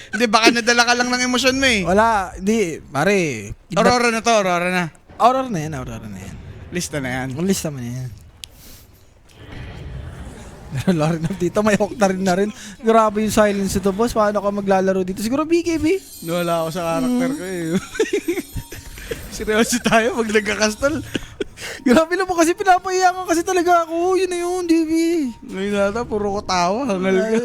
Hindi, baka nadala ka lang ng emosyon mo eh. Wala, di, pare. Aurora na to, Aurora na. Aurora na yan, Aurora na yan. Lista na yan. Ang lista mo na yan. Pero laro na dito, may okta rin na rin. Grabe yung silence ito, boss. Paano ka maglalaro dito? Siguro BKB. Nawala ako sa karakter ko eh. Seryoso tayo pag nagkakastol. Grabe naman kasi pinapahiya ka kasi talaga ako. Yun na yun, DB. Ngayon nata, puro ko tawa. Hangal ka.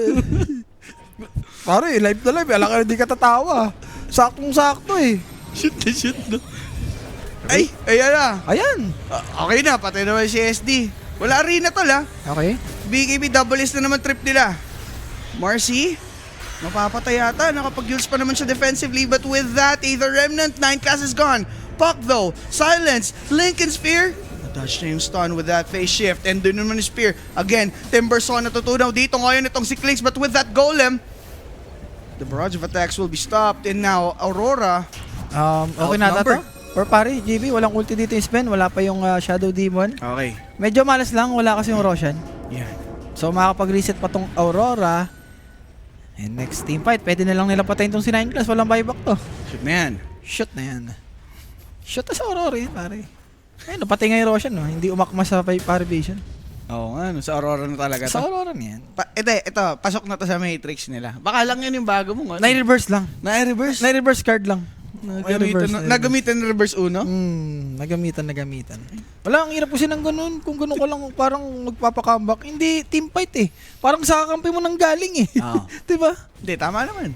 Pare, live na live. Alam ka, hindi ka tatawa. Saktong-sakto eh. Shoot na shoot no. Ay, ayan na. Ayan. Okay na, patay naman si SD. Wala rin na tol ha. Okay. BKB double S na naman trip nila. Marcy, mapapatay yata. Nakapag-use pa naman siya defensively. But with that, either Remnant, 9 cast is gone. Puck though, silence, Lincoln Spear. Dodge na yung stun with that phase shift. And dun naman yung Spear. Again, Timbersaw natutunaw dito ngayon itong si Clinks. But with that Golem, the barrage of attacks will be stopped. And now, Aurora, Okay na ata to? Or pare, JB, walang ulti dito yung Sven. Wala pa yung Shadow Demon. okay. Medyo malas lang. Wala kasi yung Roshan. Yan. So makakapag-reset pa tong Aurora. And next team fight, pwede na lang nila patayin tong si 9 class. Walang buyback to. Shoot na yan. Shoot na yan. Shoot na sa Aurora yun, pare. Ayun, patay nga yung Roshan, no? Hindi umakma sa pare vision. Oo nga, no, sa Aurora na talaga Sa to. Aurora na yan. Ito, pasok na to sa Matrix nila. Baka lang yun yung bago mo. Na-reverse lang. Na-reverse? Na-reverse card lang. Nagamitan ng reverse uno? Nagamitan. Wala, ang hirap kasi ng ganun. Kung ganun ka lang parang magpapakambak. Hindi, team fight eh. Parang sa kakampi mo nang galing eh. Oo. Diba? Hindi, tama naman.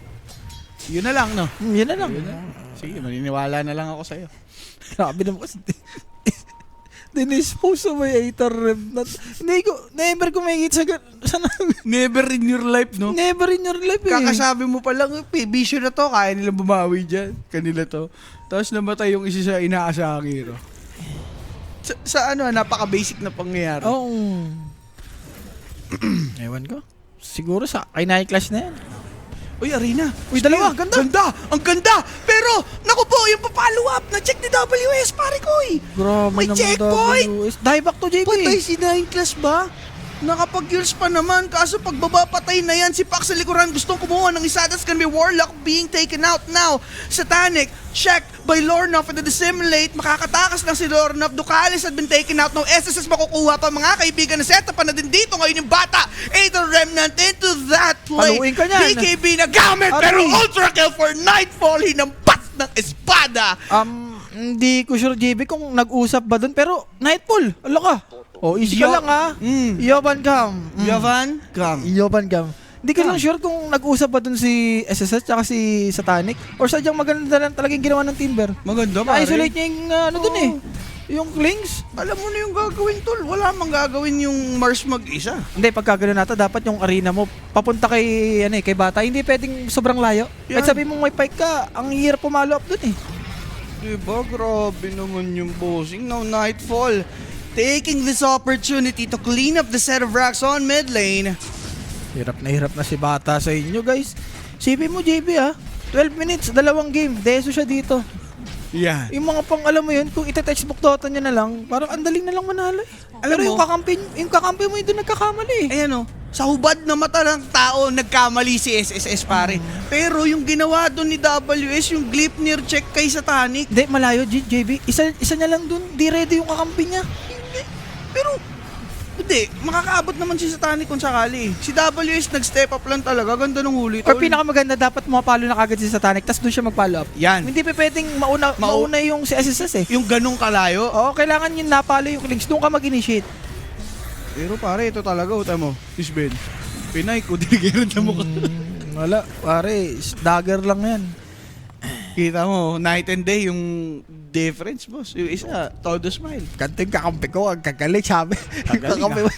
Yun na lang, no? Yun na lang. Sige, maniniwala na lang ako sa'yo. Grabe naman kasi. Dinispose mo yung 8 Remnant. Hindi ko, never ko makikita sa Never in your life, no? Never in your life eh. Kakasabi mo pa lang, bisyo na to, kaya nilang bumawi dyan. Kanila to. Tapos namatay yung isa sa inaasahang hero. Sa napaka-basic na pangyayari. Oo. Ewan ko. Siguro sa kay Night Clash na yan. Uy, Arena. Uy, dalawa, Spear. ganda. Ganda, ang ganda. Pero, naku po, yung pa-follow up na check ni WS, pare ko eh. Grabe May naman checkpoint. WS. Dive back to JB. Patay si 9 class ba? Nakapag-kills pa naman, kaso pagbaba patay na yan, si Pac sa likuran gustong kumuha ng isa, that's gonna be Warlock being taken out now. Satanic, check by Lornoff and the Dissimulate, makakatakas lang si Lornoff, Ducalis had been taken out, no SSS makukuha pa mga kaibigan, na setup pa na din dito ngayon yung bata, Aether Remnant into that play. Paluin ka niyan. BKB na gamit, Aray. pero Ultra Kill for Nightfall, hinampas ng espada. Hindi ko sure JB kung nag-usap ba dun, pero Nightfall, ala ka. Oh, easy ka lang ha. Yoban Gam. Yavan, Gam. Yoban Gam. Hindi ko lang sure kung nag-usap ba dun si SSS tsaka si Satanic or sadyang maganda lang talagang ginawa ng Timber. Maganda pare. Na-isolate niya yung ano dun eh. Yung Klings. Alam mo na yung gagawin, tol. Wala mang gagawin yung Mars mag-isa. Hindi, pagka gano'n nato, dapat yung arena mo papunta kay, kay Bata. Hindi pwedeng sobrang layo. Yan. Kahit sabihin mong may pike ka, ang hirap pumalo up dun eh. Diba? Grabe naman yung bossing. Now Nightfall taking this opportunity to clean up the set of racks on mid lane. Hirap na si Bata sa inyo, guys. Sipin mo, JB ha. 12 minutes, dalawang game. Deso siya dito. Yeah. Yung mga pang alam mo yun, kung ite-textbook Dota nyo na lang, parang andaling na lang manalo eh. Alam Pero mo- yung kakampi mo yun doon nagkakamali eh. Ayan o. Sa hubad na mata ng tao, nagkamali si SSS pare. Pero yung ginawa doon ni WS, yung Gleipnir check kay Satanic. Hindi, malayo, JB. Isa niya lang doon. Di ready yung kakampi niya. Hindi. Pero, hindi. Makakaabot naman si Satanic kung sakali. Si WS nag-step up lang talaga. Ganda ng huli. Or tol. pinakamaganda, dapat mapalo na kagad si Satanic, tapos doon siya mag-follow up. Yan. Hindi pa pwedeng mauna yung si SSS eh. Yung ganong kalayo. Oo, kailangan yung napalo yung links. Doon ka mag-initiate. Pero pare, ito talaga, uta mo. Isben. Pinay ko, dinigiran na mukha. Wala, pare. Dagger lang yan. Kita mo, night and day yung difference, boss. Yung isa, todo smile. Ganto yung kakampi ko, ang kagaling, sabi. Yung Kagaling, kakampi mo,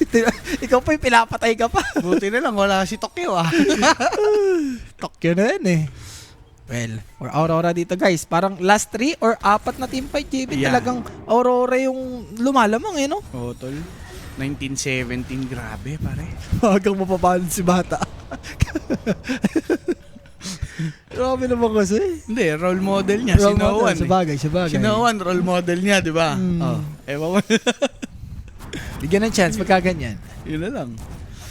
ikaw pa yung pinapatay ka pa. Buti na lang, wala si Tokyo ah. Tokyo na yan eh. Well, for Aurora dito guys, parang last 3 or 4 na team fight, JB, Yeah. talagang Aurora yung lumalamang eh, no? Oo, tol. 1917, grabe pare. Hanggang mapapalo si Bata. Grabe naman kasi. Hindi, role model niya, si Noan. Sabagay. Si Noan, role model niya, di ba? Oh, ewan mo. Bigyan ng chance, magkaganyan. Yun na lang.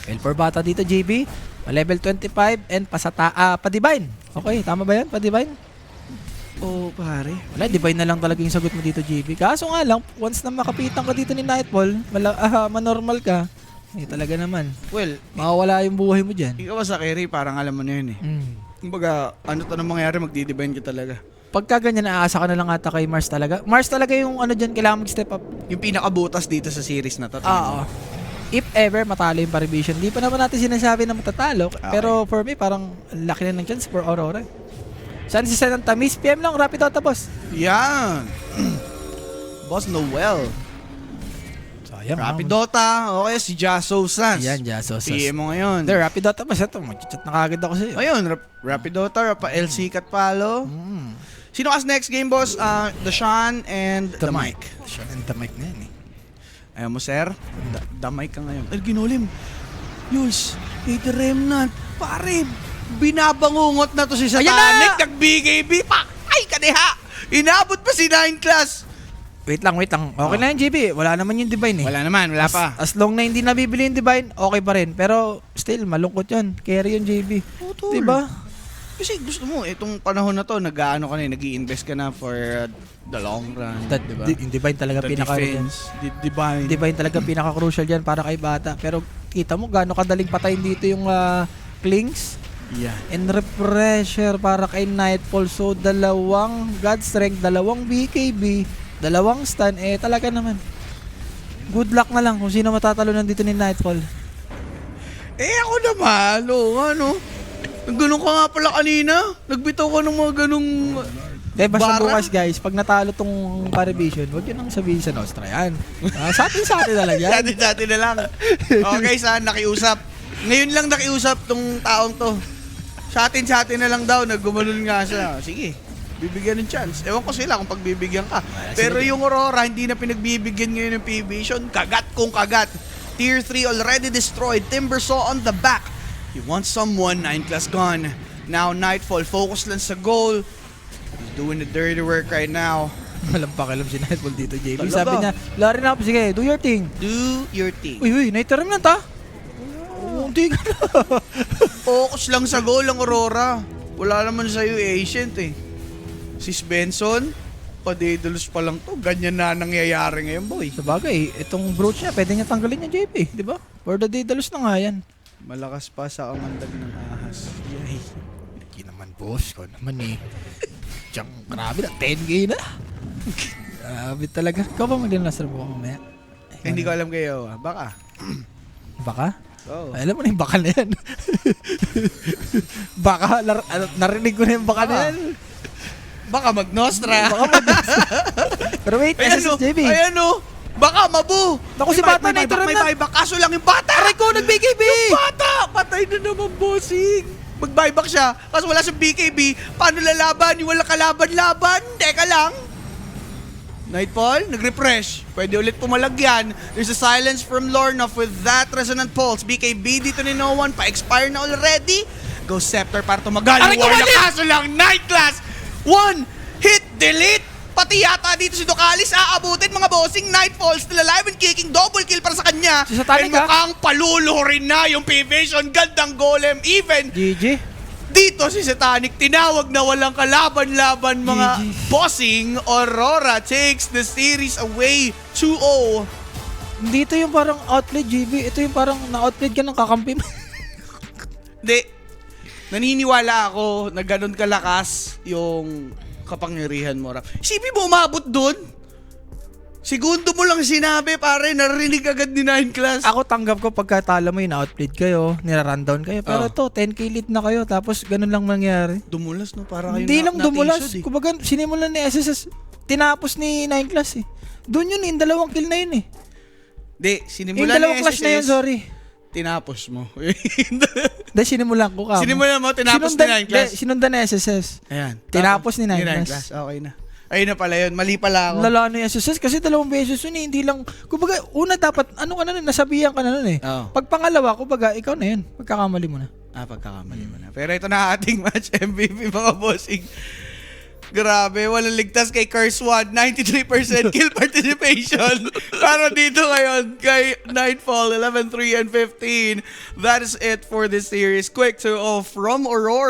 Well, for Bata dito, JB, level 25 and pa-divine. Okay, tama ba yan? Pa-divine? Oo, pare. Wala, divine na lang talaga yung sagot mo dito, JB. Kaso nga lang, once na makapitan ka dito ni Nightfall, manormal ka, talaga naman. Well, Mawawala yung buhay mo dyan. ikaw sa carry, parang alam mo na yun eh. Kumbaga, ano to na mangyari, magdi-divine ka talaga. Pagka ganyan, aasa ka na lang ata kay Mars talaga. Mars talaga yung ano dyan, kailangan mag-step up. Yung pinakabutas dito sa series na to. Oo. If ever matalo yung Parivision, di pa naman natin sinasabi na matatalo. Pero for me, parang laki na ng chance for Aurora. Saan si Senan Tamis? PM lang, rapid out tapos. Yan. Boss Noel. Sayang. Rapid Dota. Okay, si Jaso Sans. Yan, Jaso. PM mo ngayon. There, rapid out tapos. Ito, mag-chat na kagad ako sa'yo. Ayun, Rapid Dota, LC Katpalo. Sino kas next game, boss? The Sean and the Mike. Siya and the mic na yan eh. Ayaw mo, sir? The Mike ka ngayon. Ay, ginulim. Yules, Aether Remnant. Pare, binabangungot na to si Ayan Satanic. na! Nag-BKB pa. Ay, kaniha. Inabot pa si 9 class. Wait lang. Okay na yun, JB. Wala naman yung Divine eh. Wala naman, wala pa. As long na hindi nabibili yung Divine, okay pa rin. Pero still, malungkot yun. Carry yung JB. Tol. Diba? Kasi gusto mo, itong panahon na to, nag-ano ka na, nag-i-invest ka na for the long run. Diba? Diba? Yung Divine talaga The pinaka defense, divine. Divine talaga pinaka-crucial yan para kay Bata. Pero kita mo gaano kadaling patayin dito yung Klings. Yeah. And refresher para kay Nightfall. So, 2 God Strength, 2 BKB, 2 stun. Talaga naman. Good luck na lang kung sino matatalo nandito ni Nightfall. Ako naman, ano? Ganun ka nga pala kanina. Nagbitaw ka ng mga ganung... Basta Bara? bukas guys, pag natalo tong Parivision, huwag yun ang sabihin sa Nostra yan. Sa atin na lang yan. Dati na lang. Okay, saan nakiusap? Ngayon lang nakiusap tong taong to. Sa atin na lang daw, naggumanon nga siya. Sige, bibigyan ng chance. Ewan ko sila kung pagbibigyan ka. Pero yung Aurora, hindi na pinagbibigyan ngayon ng P-Vision. Kagat kung kagat. Tier 3 already destroyed. Timbersaw on the back. He wants someone. 9 class gone. Now Nightfall, focus lang sa goal. He's doing the dirty work right now. Walang pakialam si Nightfall dito, JB. Talaga? Sabi niya, lari na, sige, do your thing. Do your thing. Uy, night term na ta. Hindi ka na. Focus lang sa goal ang Aurora. Wala naman sa'yo Ancient eh. Si Benson, padidalos pa lang to. Ganyan na nangyayari ngayon, boy. Sa bagay, itong brooch niya, pwede niya tanggalin yung JB, di ba? For the Daedalus na nga yan. Malakas pa sa kamandag ng ahas. Yay. Hindi naman, boss. Ikaw naman eh. Tiyang, grabe na. 10K na. Grabe talaga. Ikaw ba mag-dinasar mo mamaya? Hindi ko alam kayo. Baka. Baka? Oo. Ay, alam mo na yung baka na yan. Baka, narinig ko na yung baka na yan. Baka mag-Nostra. Baka mag-dinasar. Pero wait, Ayan o. SSJB. Ayan o. Baka mabu. Naku, si bata na ito rin May na. buyback. Kaso lang yung bata. Aray ko, nag-BKB! Bata! Patay na naman, bossing. Mag-buyback siya. Kaso wala sa BKB. Paano lalaban? Yung wala kalaban-laban? Teka lang. Nightfall, nag-refresh. Pwede ulit pumalagyan. There's a silence from Lornoff with that resonant pulse. BKB dito ni No One. Pa-expire na already. Go Scepter para tumagal. Aray ko, Warlock, mali! kaso lang, Night Class. One hit, delete. Pati yata dito si Ducalis aabutin mga bossing. Nightfall still alive and kicking. Double kill para sa kanya. Si Satanic, And mukhang paluluhurin na yung P-Vision. Gandang golem. Even GG. dito si Satanic tinawag na walang kalaban-laban mga GG. bossing. Aurora takes the series away 2-0. Dito yung parang outplayed, GB. Ito yung parang na-outplayed ka ng kakampi mo. Hindi. Naniniwala ako na ganun kalakas yung kapangyarihan mo, Rap. Isipin mo, umabot dun. Segundo mo lang sinabi, pare, narinig agad ni 9 Class. Ako tanggap ko pagkatala mo yung na-outplayed kayo, nira-rundown kayo. Pero to 10k lead na kayo, tapos ganun lang mangyari. Dumulas, no? Para kayo Hindi lang dumulas. natisod, eh. Kumbaga, sinimulan ni SSS, tinapos ni 9 class eh. Doon yun, yung dalawang kill na yun eh. Hindi, Yung sinimulan dalawang ni clash na yun, SSS, sorry. tinapos mo. Dahil sinimulan ko ka. Sinimulan mo, tinapos ni 9 Class. Sinundan ni SSS. Ayan. Tinapos ni 9 9 Class. Okay na. Ayun na pala yun. Mali pala ako. Lala na yung SSS kasi dalawang beses yun eh. Hindi lang, kumbaga, una dapat, ano ka na nun, nasabihan ka na nun eh. Oo. Pag pangalawa, kumbaga, ikaw na yun. Pagkakamali mo na. Pagkakamali mo na. Pero ito na ating match MVP mga bossing. Grabe, walang ligtas kay Curse One. 93% kill participation. Para dito ngayon kay Nightfall, 11-3 and 15. That is it for this series. Quick 2-0 from Aurora.